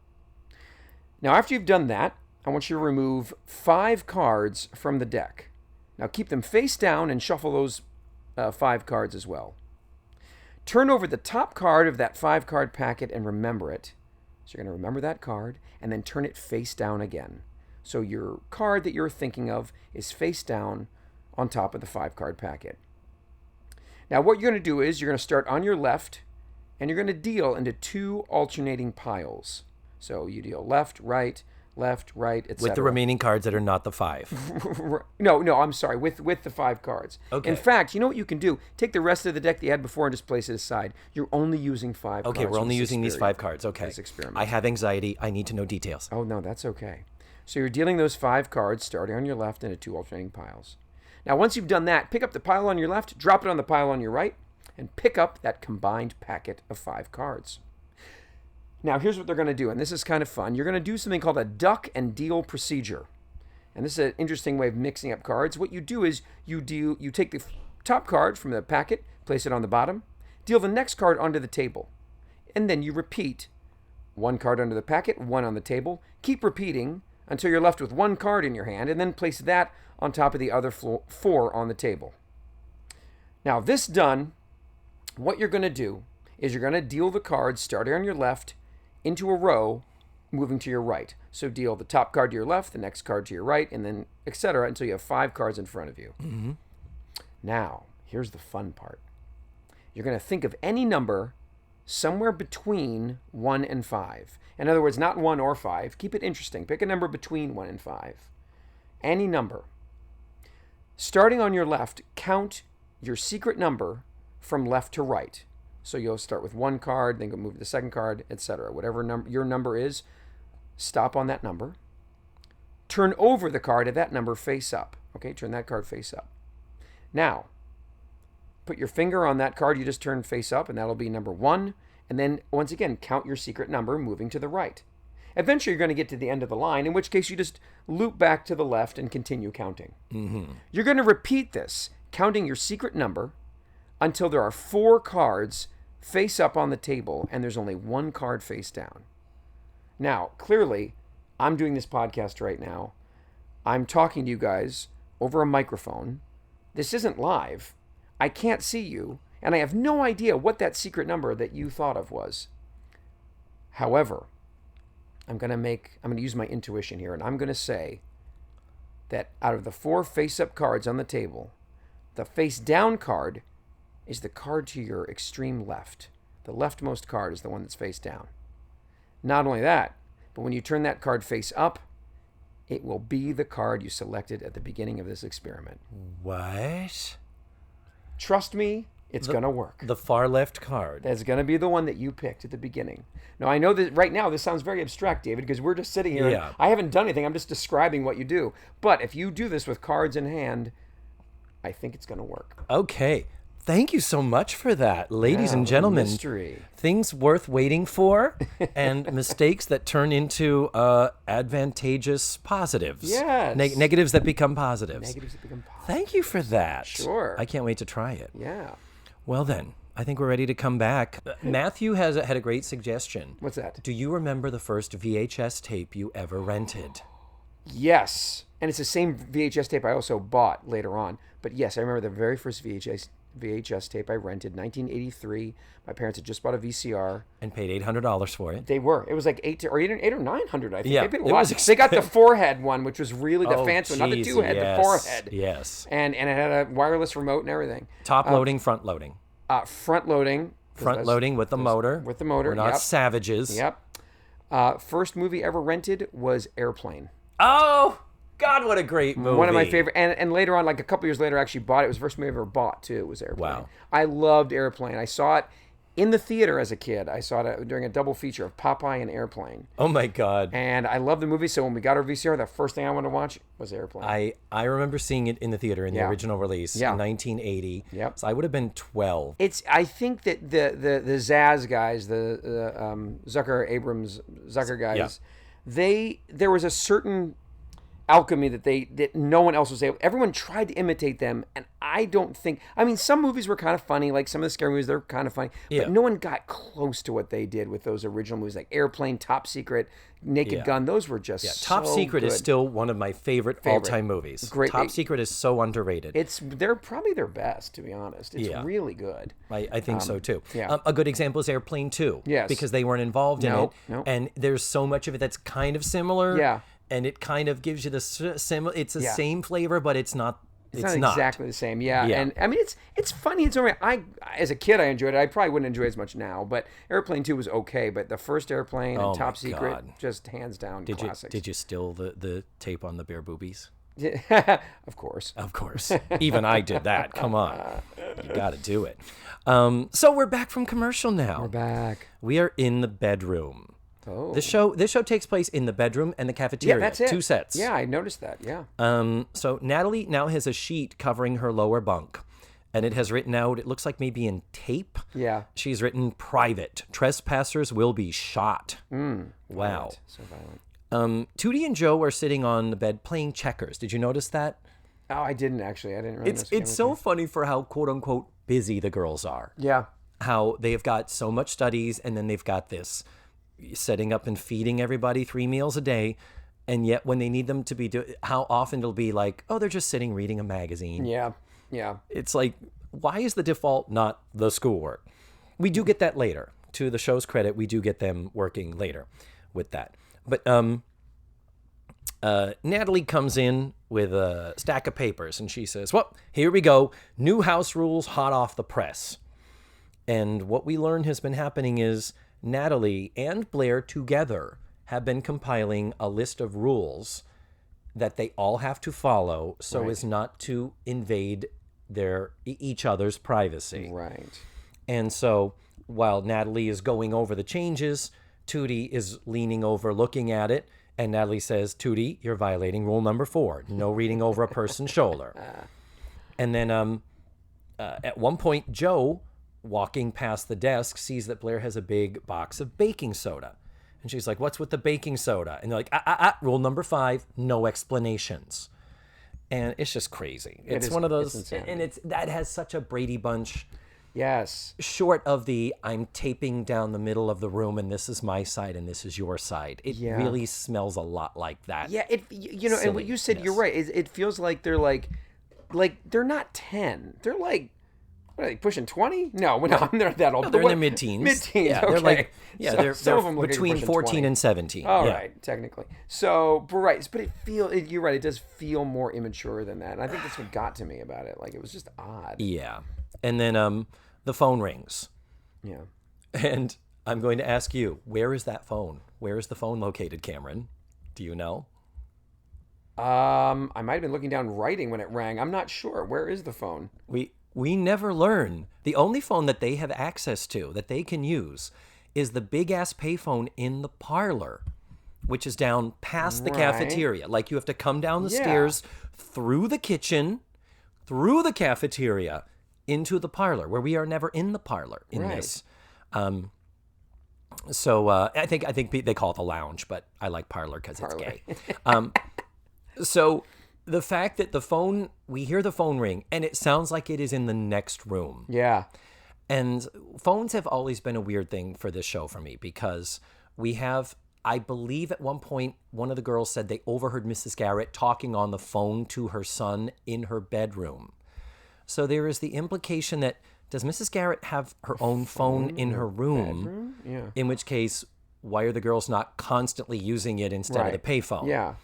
Now, after you've done that, I want you to remove 5 cards from the deck. Now, keep them face down and shuffle those 5 cards as well. Turn over the top card of that 5-card packet and remember it. So you're going to remember that card and then turn it face down again. So your card that you're thinking of is face down on top of the 5-card packet. Now, what you're going to do is you're going to start on your left and you're going to deal into 2 alternating piles. So you deal left, right, etc. With the remaining cards that are not the 5. No, I'm sorry. With the 5 cards. Okay. In fact, you know what you can do? Take the rest of the deck that you had before and just place it aside. You're only using 5 cards. Okay, we're for only this using these 5 experiment. cards. Okay. This experiment. I have anxiety. I need to know details. Oh, no, that's okay. So you're dealing those 5 cards starting on your left into 2 alternating piles. Now, once you've done that, pick up the pile on your left, drop it on the pile on your right, and pick up that combined packet of 5 cards. Now, here's what they're going to do, and this is kind of fun. You're going to do something called a duck and deal procedure. And this is an interesting way of mixing up cards. What you do is you take the top card from the packet, place it on the bottom, deal the next card onto the table, and then you repeat 1 card under the packet, 1 on the table. Keep repeating until you're left with 1 card in your hand, and then place that on top of the other 4 on the table. Now, this done, what you're going to do is you're going to deal the cards starting on your left into a row, moving to your right. So deal the top card to your left, the next card to your right, and then etc. until you have 5 cards in front of you. Mm-hmm. Now, here's the fun part. You're going to think of any number somewhere between 1 and 5. In other words, not 1 or 5. Keep it interesting. Pick a number between 1 and 5. Any number. Starting on your left, count your secret number from left to right. So you'll start with 1 card, then go move to the second card, etc. Whatever your number is, stop on that number. Turn over the card of that number face up. Okay, turn that card face up. Now, put your finger on that card you just turned face up, and that'll be number 1. And then, once again, count your secret number moving to the right. Eventually, you're going to get to the end of the line, in which case you just loop back to the left and continue counting. Mm-hmm. You're going to repeat this, counting your secret number until there are 4 cards face up on the table and there's only 1 card face down. Now, clearly, I'm doing this podcast right now. I'm talking to you guys over a microphone. This isn't live. I can't see you, and I have no idea what that secret number that you thought of was. However, I'm going to use my intuition here, and I'm going to say that out of the 4 face-up cards on the table, the face-down card is the card to your extreme left. The leftmost card is the one that's face down. Not only that, but when you turn that card face up, it will be the card you selected at the beginning of this experiment. What? Trust me, it's going to work. The far left card. That's going to be the one that you picked at the beginning. Now, I know that right now this sounds very abstract, David, because we're just sitting here. Yeah. And I haven't done anything. I'm just describing what you do. But if you do this with cards in hand, I think it's going to work. Okay. Thank you so much for that, ladies and gentlemen. Mystery. Things worth waiting for and mistakes that turn into advantageous positives. Yes. Negatives that become positives. Negatives that become positive. Thank you for that. Sure. I can't wait to try it. Yeah. Well then, I think we're ready to come back. Matthew had a great suggestion. What's that? Do you remember the first VHS tape you ever rented? Yes. And it's the same VHS tape I also bought later on. But yes, I remember the very first VHS tape I rented, 1983. My parents had just bought a VCR. And paid $800 for it. They were. It was like eight or 900, I think. Yeah, They paid a it lot. was They got the 4-head one, which was really the fancy one, not the geez, 2-head, yes, the 4-head. Yes. And it had a wireless remote and everything. Top loading, front loading. Front loading. Front loading with the motor. With the motor, We're not yep. savages. Yep. First movie ever rented was Airplane. Oh, God, what a great movie. One of my favorite, and later on, like a couple years later, I actually bought it. It was the first movie I ever bought, too. It was Airplane. Wow. I loved Airplane. I saw it in the theater as a kid. I saw it during a double feature of Popeye and Airplane. Oh my God. And I love the movie, so when we got our VCR, the first thing I wanted to watch was Airplane. I remember seeing it in the theater in the original release in 1980. Yep. So I would have been 12. I think that the Zaz guys, the Zucker guys, there was a certain alchemy that no one else was able. Everyone tried to imitate them, and I don't think. I mean, some movies were kind of funny, like some of the scary movies. They're kind of funny, but no one got close to what they did with those original movies, like Airplane, Top Secret, Naked Gun. Those were just Top Secret good. is still one of my favorite all-time movies. Great. Top Secret is so underrated. They're probably their best, to be honest. It's really good. I think so too. Yeah. A good example is Airplane 2. Yes. Because they weren't involved in it, No. and there's so much of it that's kind of similar. Yeah. And it kind of gives you the similar. It's the same flavor, but it's not. It's not exactly the same. Yeah. And I mean, it's funny. It's alright. As a kid, I enjoyed it. I probably wouldn't enjoy it as much now, but Airplane 2 was okay. But the first Airplane and Top Secret, just hands down classics. Did you steal the tape on the bare boobies? Of course. Of course. Even I did that. Come on. You got to do it. So we're back from commercial now. We're back. We are in the bedroom. Oh. This show takes place in the bedroom and the cafeteria. Yeah, that's it. 2 sets. Yeah, I noticed that. Yeah. So Natalie now has a sheet covering her lower bunk, and it has written out, it looks like maybe in tape. Yeah. She's written private. Trespassers will be shot. Wow. Violent. So violent. Tootie and Joe are sitting on the bed playing checkers. Did you notice that? Oh, I didn't actually. I didn't really notice. It's so funny for how quote unquote busy the girls are. Yeah. How they've got so much studies, and then they've got this setting up and feeding everybody 3 meals a day, and yet when they need them to be how often it'll be like, oh, they're just sitting reading a magazine. Yeah. It's like, why is the default not the schoolwork? We do get that later. To the show's credit, we do get them working later with that. But Natalie comes in with a stack of papers, and she says, well, here we go, new house rules hot off the press. And what we learn has been happening is Natalie and Blair together have been compiling a list of rules that they all have to follow so as not to invade each other's privacy. Right. And so while Natalie is going over the changes, Tootie is leaning over looking at it, and Natalie says, Tootie, you're violating rule number 4, no reading over a person's shoulder. And then at one point, Joe, walking past the desk, sees that Blair has a big box of baking soda. And she's like, what's with the baking soda? And they're like, rule number 5, no explanations. And it's just crazy. It's one of those, and that has such a Brady Bunch. Yes. Short of the, I'm taping down the middle of the room, and this is my side and this is your side. It really smells a lot like that. Yeah, and what you said, you're right. It feels like they're like they're not 10. They're like, what are they, pushing 20? No, I'm not that old. No, they're in their mid-teens. Mid-teens, yeah, okay. They're like, they're some of them between 14 20. and 17. All right, technically. So, but you're right, it does feel more immature than that. And I think that's what got to me about it. Like, it was just odd. Yeah. And then the phone rings. Yeah. And I'm going to ask you, where is that phone? Where is the phone located, Cameron? Do you know? I might have been looking down writing when it rang. I'm not sure. Where is the phone? We never learn. The only phone that they have access to, that they can use, is the big-ass payphone in the parlor, which is down past the cafeteria. Like, you have to come down the stairs, through the kitchen, through the cafeteria, into the parlor, where we are never in the parlor in this. So I think they call it the lounge, but I like parlor because it's gay. So the fact that we hear the phone ring, and it sounds like it is in the next room. Yeah. And phones have always been a weird thing for this show for me, because we have, I believe at one point, one of the girls said they overheard Mrs. Garrett talking on the phone to her son in her bedroom. So there is the implication that, does Mrs. Garrett have her own phone in her room? Yeah. In which case, why are the girls not constantly using it instead of the payphone? Yeah.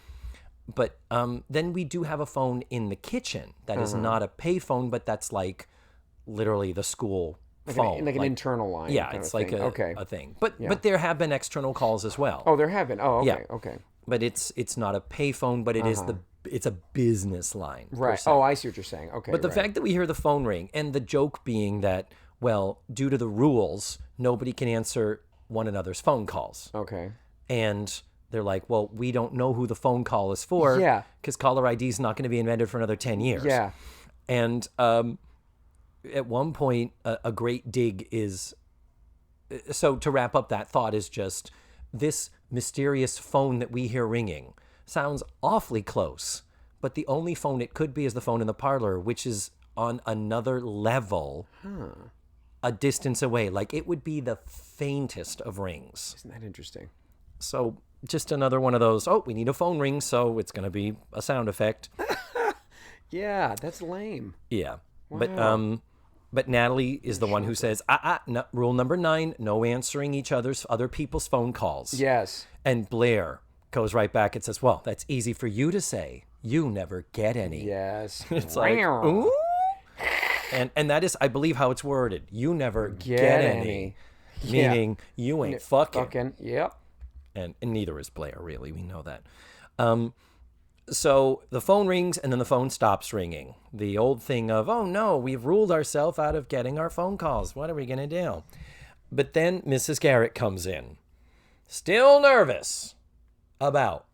But then we do have a phone in the kitchen that is not a payphone, but that's like literally the school phone. Like an internal line. Yeah, it's like a thing. But there have been external calls as well. Oh, there have been. Oh, okay. Yeah. Okay. But it's not a payphone, but it is it's a business line. Right. Oh, I see what you're saying. Okay. But the fact that we hear the phone ring, and the joke being that well, due to the rules, nobody can answer one another's phone calls. Okay. And they're like, well, we don't know who the phone call is for. Yeah. Because caller ID is not going to be invented for another 10 years. Yeah. And at one point, a great dig is... So to wrap up that thought is just, this mysterious phone that we hear ringing sounds awfully close. But the only phone it could be is the phone in the parlor, which is on another level, a distance away. Like, it would be the faintest of rings. Isn't that interesting? So just another one of those, oh, we need a phone ring, so it's going to be a sound effect. Yeah, that's lame. Yeah. Wow. But Natalie is the one who says, no, rule number 9, no answering other people's phone calls. Yes. And Blair goes right back and says, well, that's easy for you to say. You never get any. Yes. It's like, ooh. And that is, I believe, how it's worded. You never get any. Yeah. Meaning, you ain't fucking. Yep. And neither is Blair, really. We know that. So the phone rings and then the phone stops ringing. The old thing of, oh no, we've ruled ourselves out of getting our phone calls. What are we going to do? But then Mrs. Garrett comes in, still nervous about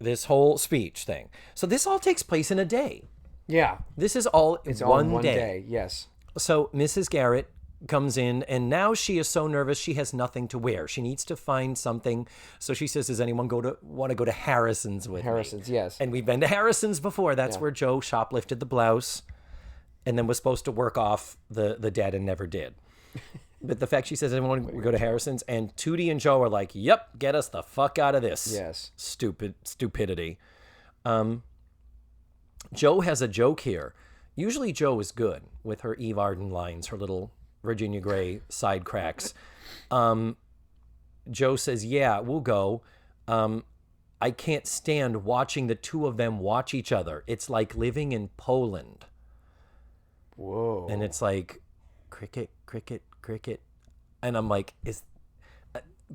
this whole speech thing. So this all takes place in a day. Yeah. This is all It's all in one one day. day. Yes. So Mrs. Garrett comes in, and now she is so nervous she has nothing to wear. She needs to find something. So she says, does anyone want to go to Harrison's with me? Harrison's, yes. And we've been to Harrison's before. That's where Joe shoplifted the blouse and then was supposed to work off the debt and never did. But the fact she says, anyone want to go to Harrison's? And Tootie and Joe are like, yep, get us the fuck out of this. Yes. Stupidity. Joe has a joke here. Usually Joe is good with her Eve Arden lines, her little Virginia Gray side cracks. Joe says, yeah, we'll go. I can't stand watching the two of them watch each other. It's like living in Poland. Whoa. And it's like, cricket. And I'm like,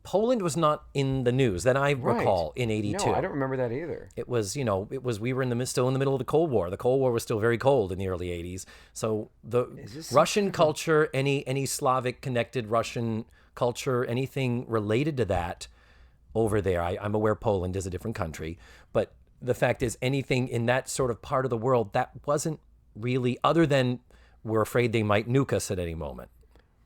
Poland was not in the news that I recall in 82. No, I don't remember that either. It was, we were still in the middle of the Cold War. The Cold War was still very cold in the early 80s. So the Russian culture, any Slavic connected Russian culture, anything related to that over there, I'm aware Poland is a different country, but the fact is anything in that sort of part of the world, that wasn't really, other than we're afraid they might nuke us at any moment.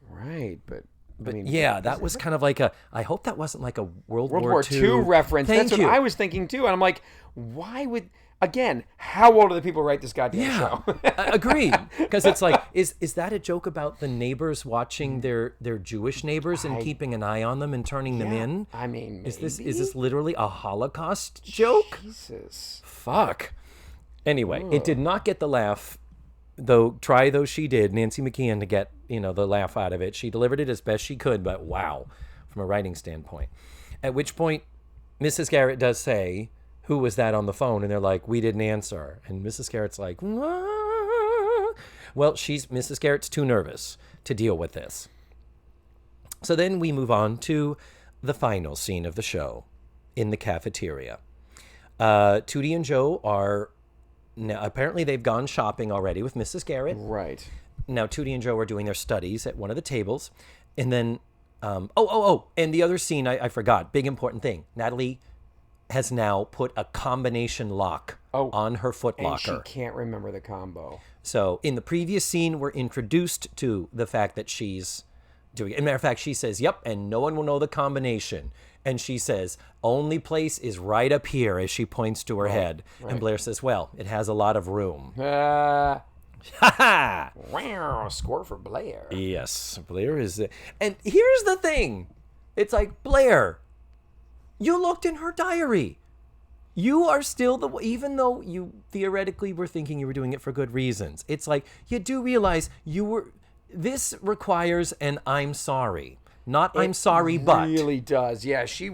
Right, but I mean, yeah, that was kind of like I hope that wasn't like a World War II reference. Thank That's you. what I was thinking too. And I'm like, why would, again, how old are the people who write this goddamn show? Agreed. Because it's like, is that a joke about the neighbors watching their Jewish neighbors and keeping an eye on them and turning them in? I mean, is this literally a Holocaust joke? Jesus. Fuck. Anyway, it did not get the laugh, though she did, Nancy McKeon, to get, the laugh out of it. She delivered it as best she could, but wow, from a writing standpoint. At which point, Mrs. Garrett does say, who was that on the phone? And they're like, we didn't answer. And Mrs. Garrett's like, what? Well, Mrs. Garrett's too nervous to deal with this. So then we move on to the final scene of the show in the cafeteria. Tootie and Joe are... Now, apparently they've gone shopping already with Mrs. Garrett. Right. Now, Tootie and Joe are doing their studies at one of the tables. And then, and the other scene, I forgot, big important thing. Natalie has now put a combination lock on her foot locker. And she can't remember the combo. So in the previous scene, we're introduced to the fact that she's doing it. As a matter of fact, she says, yep, and no one will know the combination. And she says, only place is right up here, as she points to her head. Right. And Blair says, well, it has a lot of room. Wow, score for Blair. Yes, Blair is... And here's the thing. It's like, Blair, you looked in her diary. You are still even though you theoretically were thinking you were doing it for good reasons. It's like, you do realize this requires an I'm sorry. Not I'm sorry, but. It really does. Yeah, she's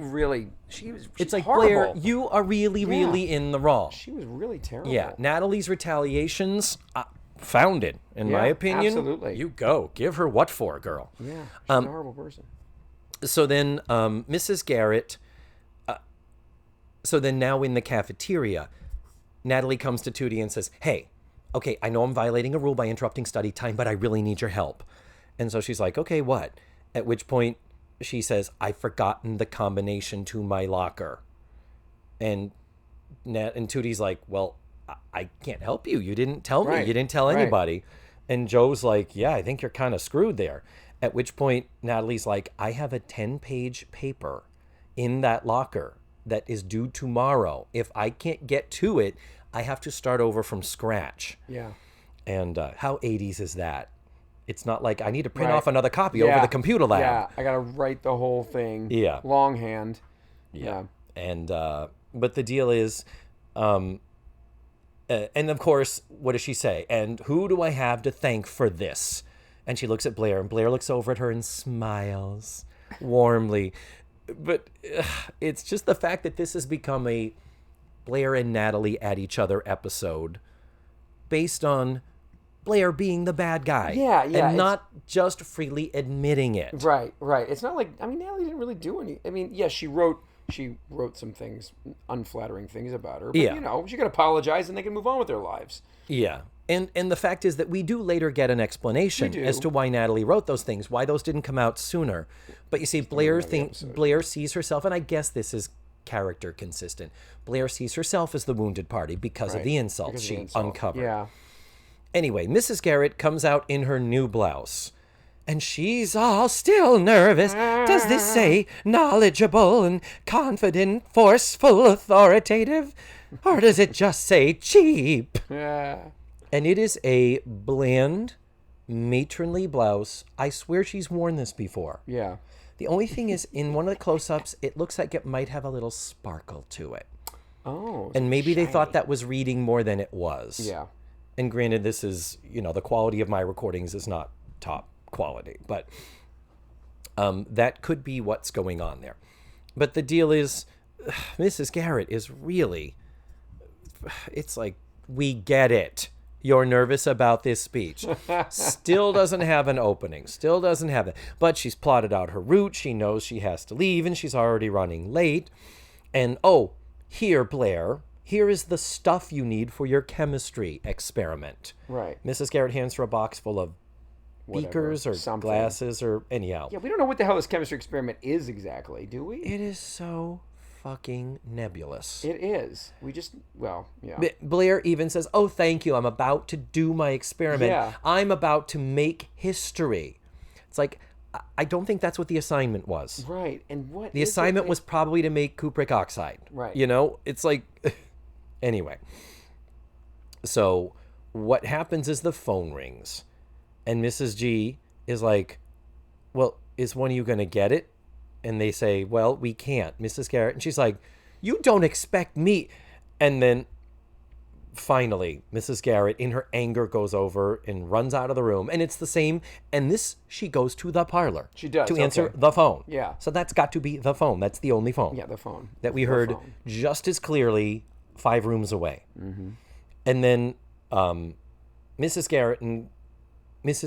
it's like, horrible. Blair, you are really in the wrong. She was really terrible. Yeah, Natalie's retaliations, founded, in my opinion. Absolutely. You go. Give her what for, girl. Yeah, she's a horrible person. So then Mrs. Garrett, so then now in the cafeteria, Natalie comes to Tootie and says, hey, okay, I know I'm violating a rule by interrupting study time, but I really need your help. And so she's like, okay, what? At which point she says, I've forgotten the combination to my locker. And Tootie's like, well, I can't help you. You didn't tell me. Right. You didn't tell anybody. And Joe's like, yeah, I think you're kind of screwed there. At which point Natalie's like, I have a 10-page paper in that locker that is due tomorrow. If I can't get to it, I have to start over from scratch. Yeah. And how 80s is that? It's not like I need to print Right. off another copy over the computer lab. Yeah, I got to write the whole thing. Yeah. Longhand. Yeah. And but the deal is, and of course, what does she say? And who do I have to thank for this? And she looks at Blair, and Blair looks over at her and smiles warmly. But it's just the fact that this has become a Blair and Natalie at each other episode based on Blair being the bad guy. Yeah, And not just freely admitting it. Right. It's not like, I mean, Natalie didn't really do any. I mean, yes, she wrote some things, unflattering things about her. But, Yeah. you know, she could apologize and they can move on with their lives. Yeah. And the fact is that we do later get an explanation as to why Natalie wrote those things, why those didn't come out sooner. But you see, Blair sees herself, and I guess this is character consistent. Blair sees herself as the wounded party because of the insults she uncovered. Yeah. Anyway, Mrs. Garrett comes out in her new blouse. And she's all still nervous. Does this say knowledgeable and confident, forceful, authoritative? Or does it just say cheap? Yeah. And it is a bland, matronly blouse. I swear she's worn this before. Yeah. The only thing is, in one of the close-ups, it looks like it might have a little sparkle to it. Oh. And maybe they thought that was reading more than it was. Yeah. And granted, this is, the quality of my recordings is not top quality, but that could be what's going on there. But the deal is, Mrs. Garrett is really, it's like, we get it. You're nervous about this speech. Still doesn't have an opening. Still doesn't have it. But she's plotted out her route. She knows she has to leave, and she's already running late. And, here, Blair, here is the stuff you need for your chemistry experiment. Right. Mrs. Garrett hands her a box full of beakers or something. Glasses or anyhow. Yeah, we don't know what the hell this chemistry experiment is exactly, do we? It is so fucking nebulous. It is. We just, well, yeah. Blair even says, oh, thank you. I'm about to do my experiment. Yeah. I'm about to make history. It's like, I don't think that's what the assignment was. Right. And what The assignment was probably to make cupric oxide. Right. It's like, anyway. So what happens is the phone rings. And Mrs. G is like, well, is one of you going to get it? And they say, well, we can't, Mrs. Garrett. And she's like, you don't expect me. And then finally, Mrs. Garrett, in her anger, goes over and runs out of the room. And it's the same. And she goes to the parlor. She does. To answer the phone. Yeah. So that's got to be the phone. That's the only phone. Yeah, the phone. That we heard just as clearly 5 rooms away. Mm-hmm. And then Mrs.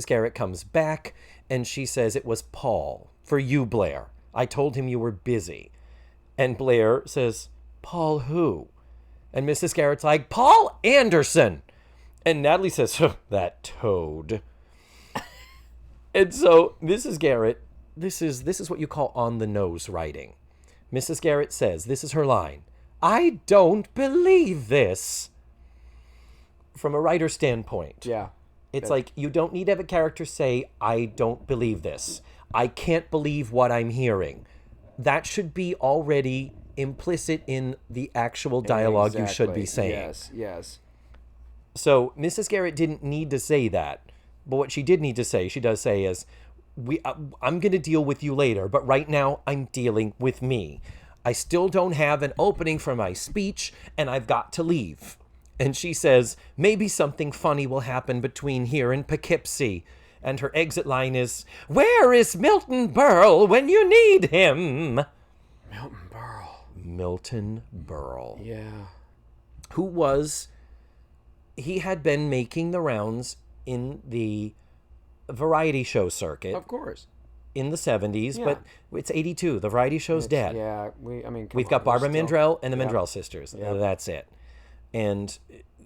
Garrett comes back and she says it was Paul for you, Blair. I told him you were busy. And Blair says, Paul who? And Mrs. Garrett's like, Paul Anderson. And Natalie says, that toad. And so Mrs. Garrett, this is what you call on the nose writing. Mrs. Garrett says, this is her line, I don't believe this. From a writer's standpoint. Yeah. It's like, you don't need to have a character say, I don't believe this. I can't believe what I'm hearing. That should be already implicit in the actual dialogue you should be saying. Yes. So Mrs. Garrett didn't need to say that. But what she did need to say, she does say is, I'm going to deal with you later, but right now I'm dealing with me. I still don't have an opening for my speech, and I've got to leave. And she says, maybe something funny will happen between here and Poughkeepsie. And her exit line is, where is Milton Berle when you need him? Milton Berle. Yeah. He had been making the rounds in the variety show circuit. Of course. In the 70s, but it's 82. The variety show's dead. Yeah, we've got Barbara Mandrell and the Mandrell sisters. Yeah. That's it. And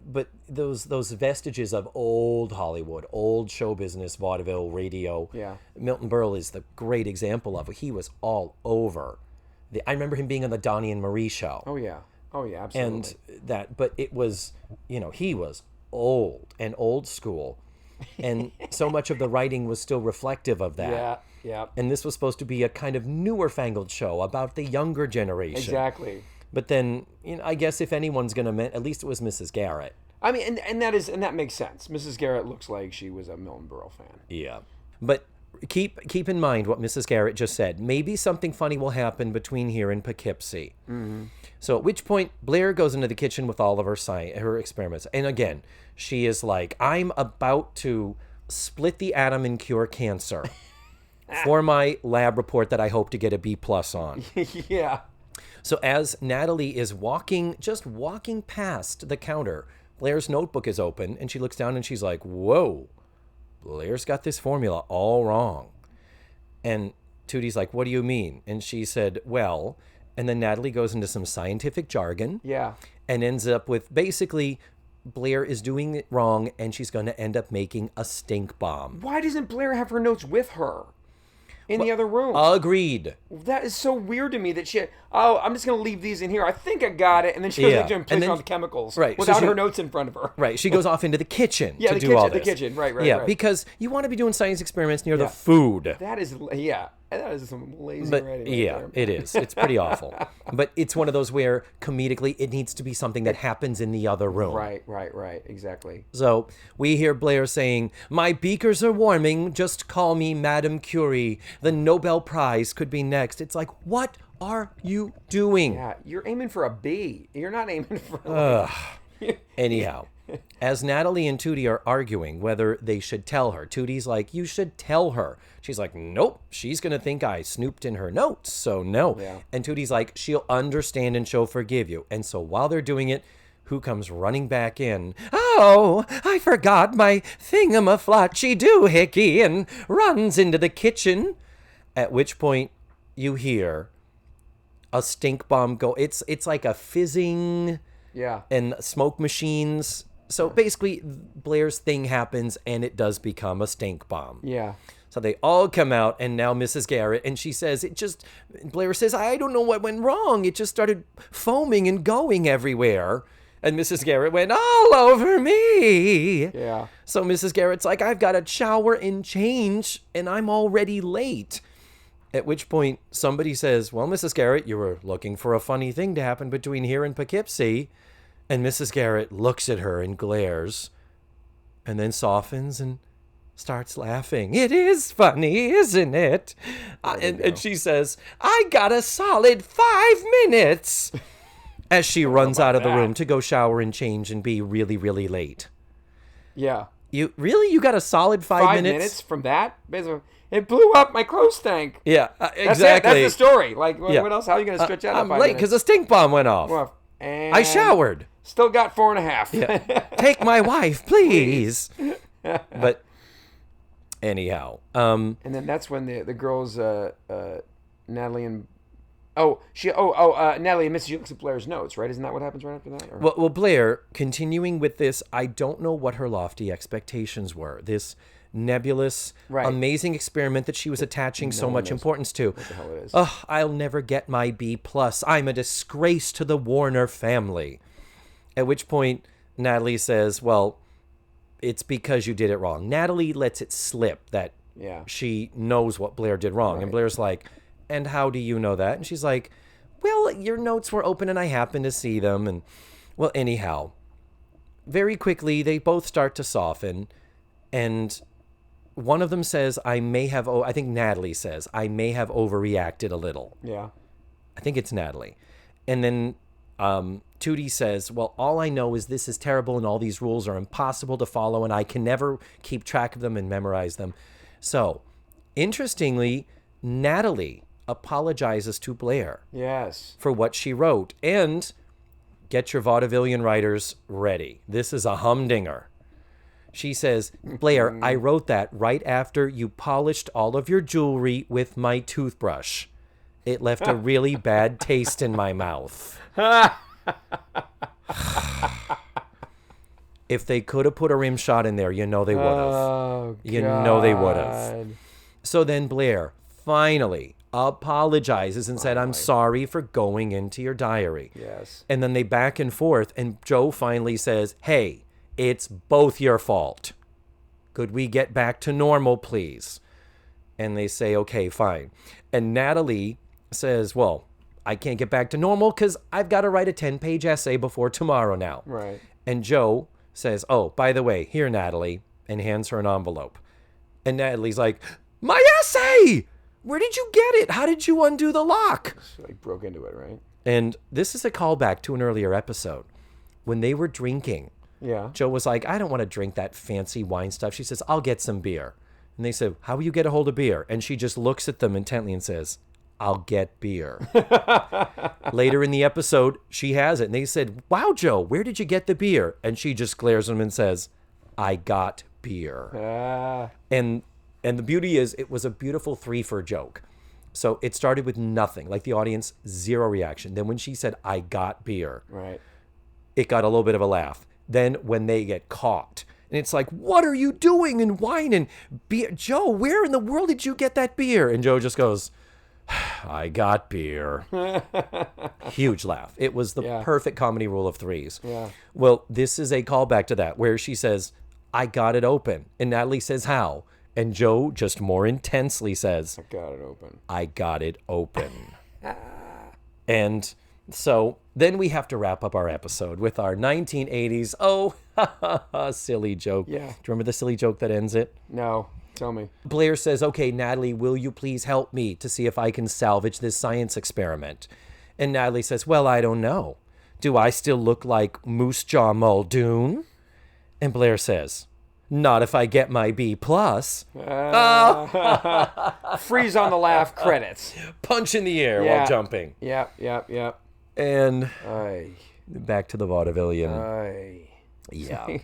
but those vestiges of old Hollywood, old show business, vaudeville, radio. Yeah. Milton Berle is the great example of it. He was all over. I remember him being on the Donnie and Marie show. Oh yeah, absolutely. And but it was, he was old and old school, and so much of the writing was still reflective of that. Yeah. And this was supposed to be a kind of newer fangled show about the younger generation. Exactly. But then, I guess if anyone's going to, at least it was Mrs. Garrett. I mean, and that makes sense. Mrs. Garrett looks like she was a Milton Berle fan. Yeah. But keep in mind what Mrs. Garrett just said. Maybe something funny will happen between here and Poughkeepsie. Mm-hmm. So at which point, Blair goes into the kitchen with all of her experiments. And again, she is like, I'm about to split the atom and cure cancer for my lab report that I hope to get a B+ on. Yeah. So as Natalie is just walking past the counter, Blair's notebook is open, and she looks down and she's like, whoa, Blair's got this formula all wrong. And Tootie's like, what do you mean? And she said, well, and then Natalie goes into some scientific jargon. Yeah. And ends up with basically Blair is doing it wrong, and she's going to end up making a stink bomb. Why doesn't Blair have her notes with her in the other room? Agreed. That is so weird to me that I'm just going to leave these in here. I think I got it. And then she goes into and plays on the chemicals without her notes in front of her. Right. She goes off into the kitchen to the do all the this. kitchen. Right. Yeah, because you want to be doing science experiments near the food. That is some lazy writing. There. It is. It's pretty awful. But it's one of those where comedically it needs to be something that happens in the other room. Right. Exactly. So we hear Blair saying, my beakers are warming. Just call me Madame Curie. The Nobel Prize could be next. It's like, what are you doing? Yeah, you're aiming for a B. You're not aiming for... Anyhow, as Natalie and Tootie are arguing whether they should tell her, Tootie's like, you should tell her. She's like, nope, she's going to think I snooped in her notes, so no. Yeah. And Tootie's like, she'll understand and she'll forgive you. And so while they're doing it, who comes running back in? Oh, I forgot my thingamaflotchy doohickey, and runs into the kitchen. At which point you hear a stink bomb go. It's like a fizzing and smoke machines. So basically Blair's thing happens and it does become a stink bomb. Yeah. So they all come out, and now Mrs. Garrett, and she says, Blair says, I don't know what went wrong. It just started foaming and going everywhere. And Mrs. Garrett went, all over me. Yeah. So Mrs. Garrett's like, I've got to shower and change, and I'm already late. At which point somebody says, well, Mrs. Garrett, you were looking for a funny thing to happen between here and Poughkeepsie. And Mrs. Garrett looks at her and glares, and then softens and starts laughing. It is funny, isn't it? And she says, I got a solid 5 minutes. As she runs out of the room to go shower and change and be really, really late. Yeah. You got a solid 5 minutes? 5 minutes from that? It blew up my clothes tank. Yeah, exactly. That's the story. Like, what else? How are you going to stretch out? I'm late because a stink bomb went off. And I showered. Still got 4.5. Yeah. Take my wife, please. But anyhow. And then that's when the girls, Natalie and... Natalie admits she looks at Blair's notes, right? Isn't that what happens right after that? Or? Well, Blair, continuing with this, I don't know what her lofty expectations were. This nebulous, amazing experiment that she was attaching so much importance to. What the hell it is. Oh, I'll never get my B+. I'm a disgrace to the Warner family. At which point, Natalie says, well, it's because you did it wrong. Natalie lets it slip that she knows what Blair did wrong. Right. And Blair's like... And how do you know that? And she's like, well, your notes were open and I happened to see them. And, well, anyhow, very quickly, they both start to soften. And one of them says, I think Natalie says, I may have overreacted a little. Yeah. I think it's Natalie. And then Tootie says, well, all I know is this is terrible and all these rules are impossible to follow and I can never keep track of them and memorize them. So, interestingly, Natalie apologizes to Blair for what she wrote. And get your vaudevillian writers ready. This is a humdinger. She says, Blair, I wrote that right after you polished all of your jewelry with my toothbrush. It left a really bad taste in my mouth. If they could have put a rim shot in there, they would have. Oh, They would have. God. So then Blair finally apologizes and said, I'm sorry for going into your diary. Yes. And then they back and forth, and Joe finally says, hey, it's both your fault. Could we get back to normal, please? And they say, okay, fine. And Natalie says, well, I can't get back to normal because I've got to write a 10-page essay before tomorrow now. Right. And Joe says, oh, by the way, here, Natalie, and hands her an envelope. And Natalie's like, my essay! Where did you get it? How did you undo the lock? She like broke into it, right? And this is a callback to an earlier episode. When they were drinking, Yeah. Joe was like, I don't want to drink that fancy wine stuff. She says, I'll get some beer. And they said, how will you get a hold of beer? And she just looks at them intently and says, I'll get beer. Later in the episode, she has it. And they said, wow, Joe, where did you get the beer? And she just glares at him and says, I got beer. And the beauty is, it was a beautiful three-for joke. So it started with nothing, like the audience, zero reaction. Then when she said, I got beer, Right. it got a little bit of a laugh. Then when they get caught, and it's like, what are you doing? And wine and beer. Joe, where in the world did you get that beer? And Joe just goes, I got beer. Huge laugh. It was the perfect comedy rule of threes. Yeah. Well, this is a callback to that, where she says, I got it open. And Natalie says, how? And Joe just more intensely says, I got it open. I got it open. And so then we have to wrap up our episode with our 1980s, silly joke. Yeah. Do you remember the silly joke that ends it? No. Tell me. Blair says, okay, Natalie, will you please help me to see if I can salvage this science experiment? And Natalie says, well, I don't know. Do I still look like Moose Jaw Muldoon? And Blair says, not if I get my B+. Freeze on the laugh credits. Punch in the air while jumping. Yep. And Aye. back to the vaudevillian. Aye. Yeah.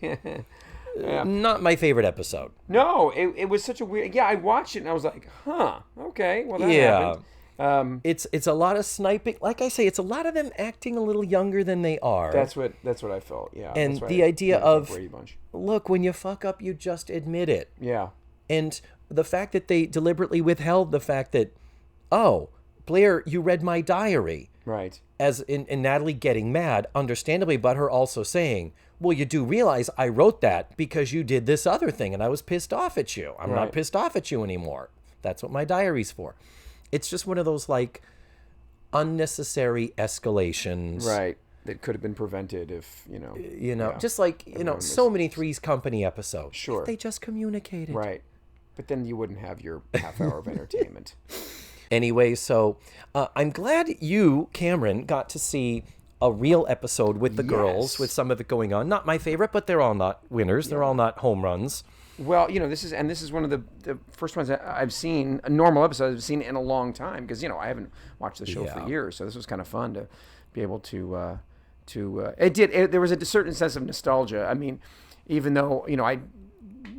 Not my favorite episode. No, it was such a weird... Yeah, I watched it and I was like, huh, okay, well that happened. It's a lot of sniping. Like I say, it's a lot of them acting a little younger than they are. That's what I felt, yeah. And that's the idea of, Brady Bunch. look, when you fuck up, you just admit it. Yeah. And the fact that they deliberately withheld the fact that, oh, Blair, you read my diary. Right. As in Natalie getting mad, understandably, but her also saying, well, you do realize I wrote that because you did this other thing and I was pissed off at you. I'm not pissed off at you anymore. That's what my diary's for. It's just one of those, like, unnecessary escalations. Right. That could have been prevented if, just like, so many Three's Company episodes. Sure. If they just communicated. Right. But then you wouldn't have your half hour of entertainment. Anyway, so I'm glad you, Cameron, got to see a real episode with the girls, with some of it going on. Not my favorite, but they're all not winners. They're all not home runs. Well, this is one of the first ones that I've seen, a normal episode I've seen in a long time, because I haven't watched the show for years, so this was kind of fun to be able to there was a certain sense of nostalgia. I mean, even though I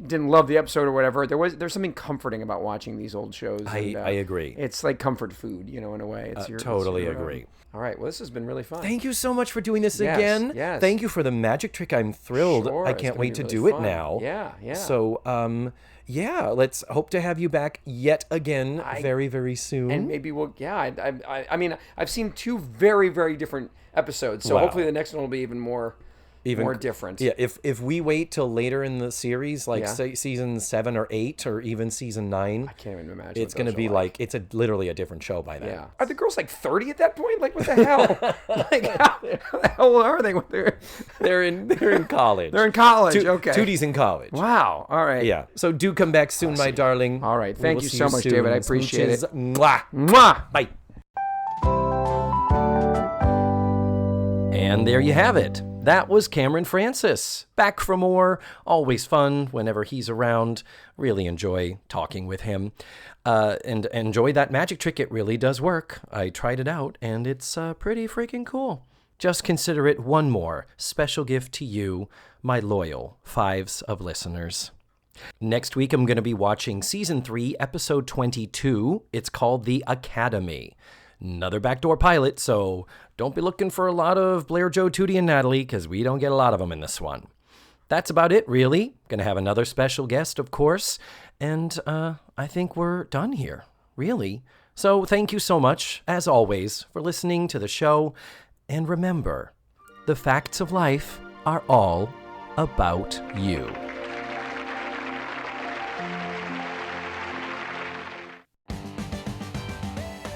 didn't love the episode or whatever, there's something comforting about watching these old shows. I agree. It's like comfort food, in a way. It's totally agree. All right, well, this has been really fun. Thank you so much for doing this again. Yes. Thank you for the magic trick. I'm thrilled. Sure, I it's can't gonna wait be to really do fun. it now. Yeah. So, let's hope to have you back yet again very, very soon. And maybe I mean, I've seen two very, very different episodes, so hopefully the next one will be even more different. Yeah, if we wait till later in the series, like say season 7 or 8 or even season 9, I can't even imagine. It's going to be like it's literally a different show by then. Yeah. Are the girls like 30 at that point? Like, what the hell? Like, how the hell are they? They're in college. They're in college. Okay. Tootie's in college. Wow. All right. Yeah. So do come back soon, my darling. All right. Thank you see so much, soon. David. I appreciate it. Mwah. Mwah. Bye. And there you have it. That was Cameron Francis. Back for more. Always fun whenever he's around. Really enjoy talking with him. And enjoy that magic trick. It really does work. I tried it out, and it's pretty freaking cool. Just consider it one more special gift to you, my loyal fives of listeners. Next week, I'm going to be watching Season 3, Episode 22. It's called The Academy. Another backdoor pilot, so don't be looking for a lot of Blair, Joe, Tootie, and Natalie, because we don't get a lot of them in this one. That's about it, really. Gonna have another special guest, of course. And I think we're done here, really. So thank you so much, as always, for listening to the show. And remember, the facts of life are all about you.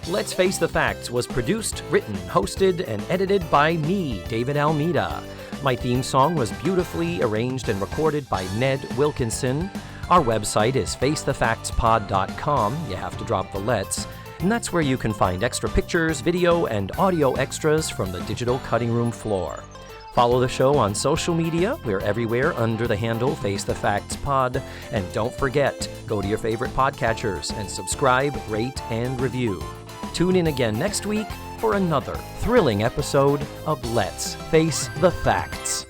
Let's Face the Facts was produced, written, hosted, and edited by me, David Almeida. My theme song was beautifully arranged and recorded by Ned Wilkinson. Our website is facethefactspod.com. You have to drop the let's. And that's where you can find extra pictures, video, and audio extras from the digital cutting room floor. Follow the show on social media. We're everywhere under the handle Face the Facts Pod. And don't forget, go to your favorite podcatchers and subscribe, rate, and review. Tune in again next week for another thrilling episode of Let's Face the Facts.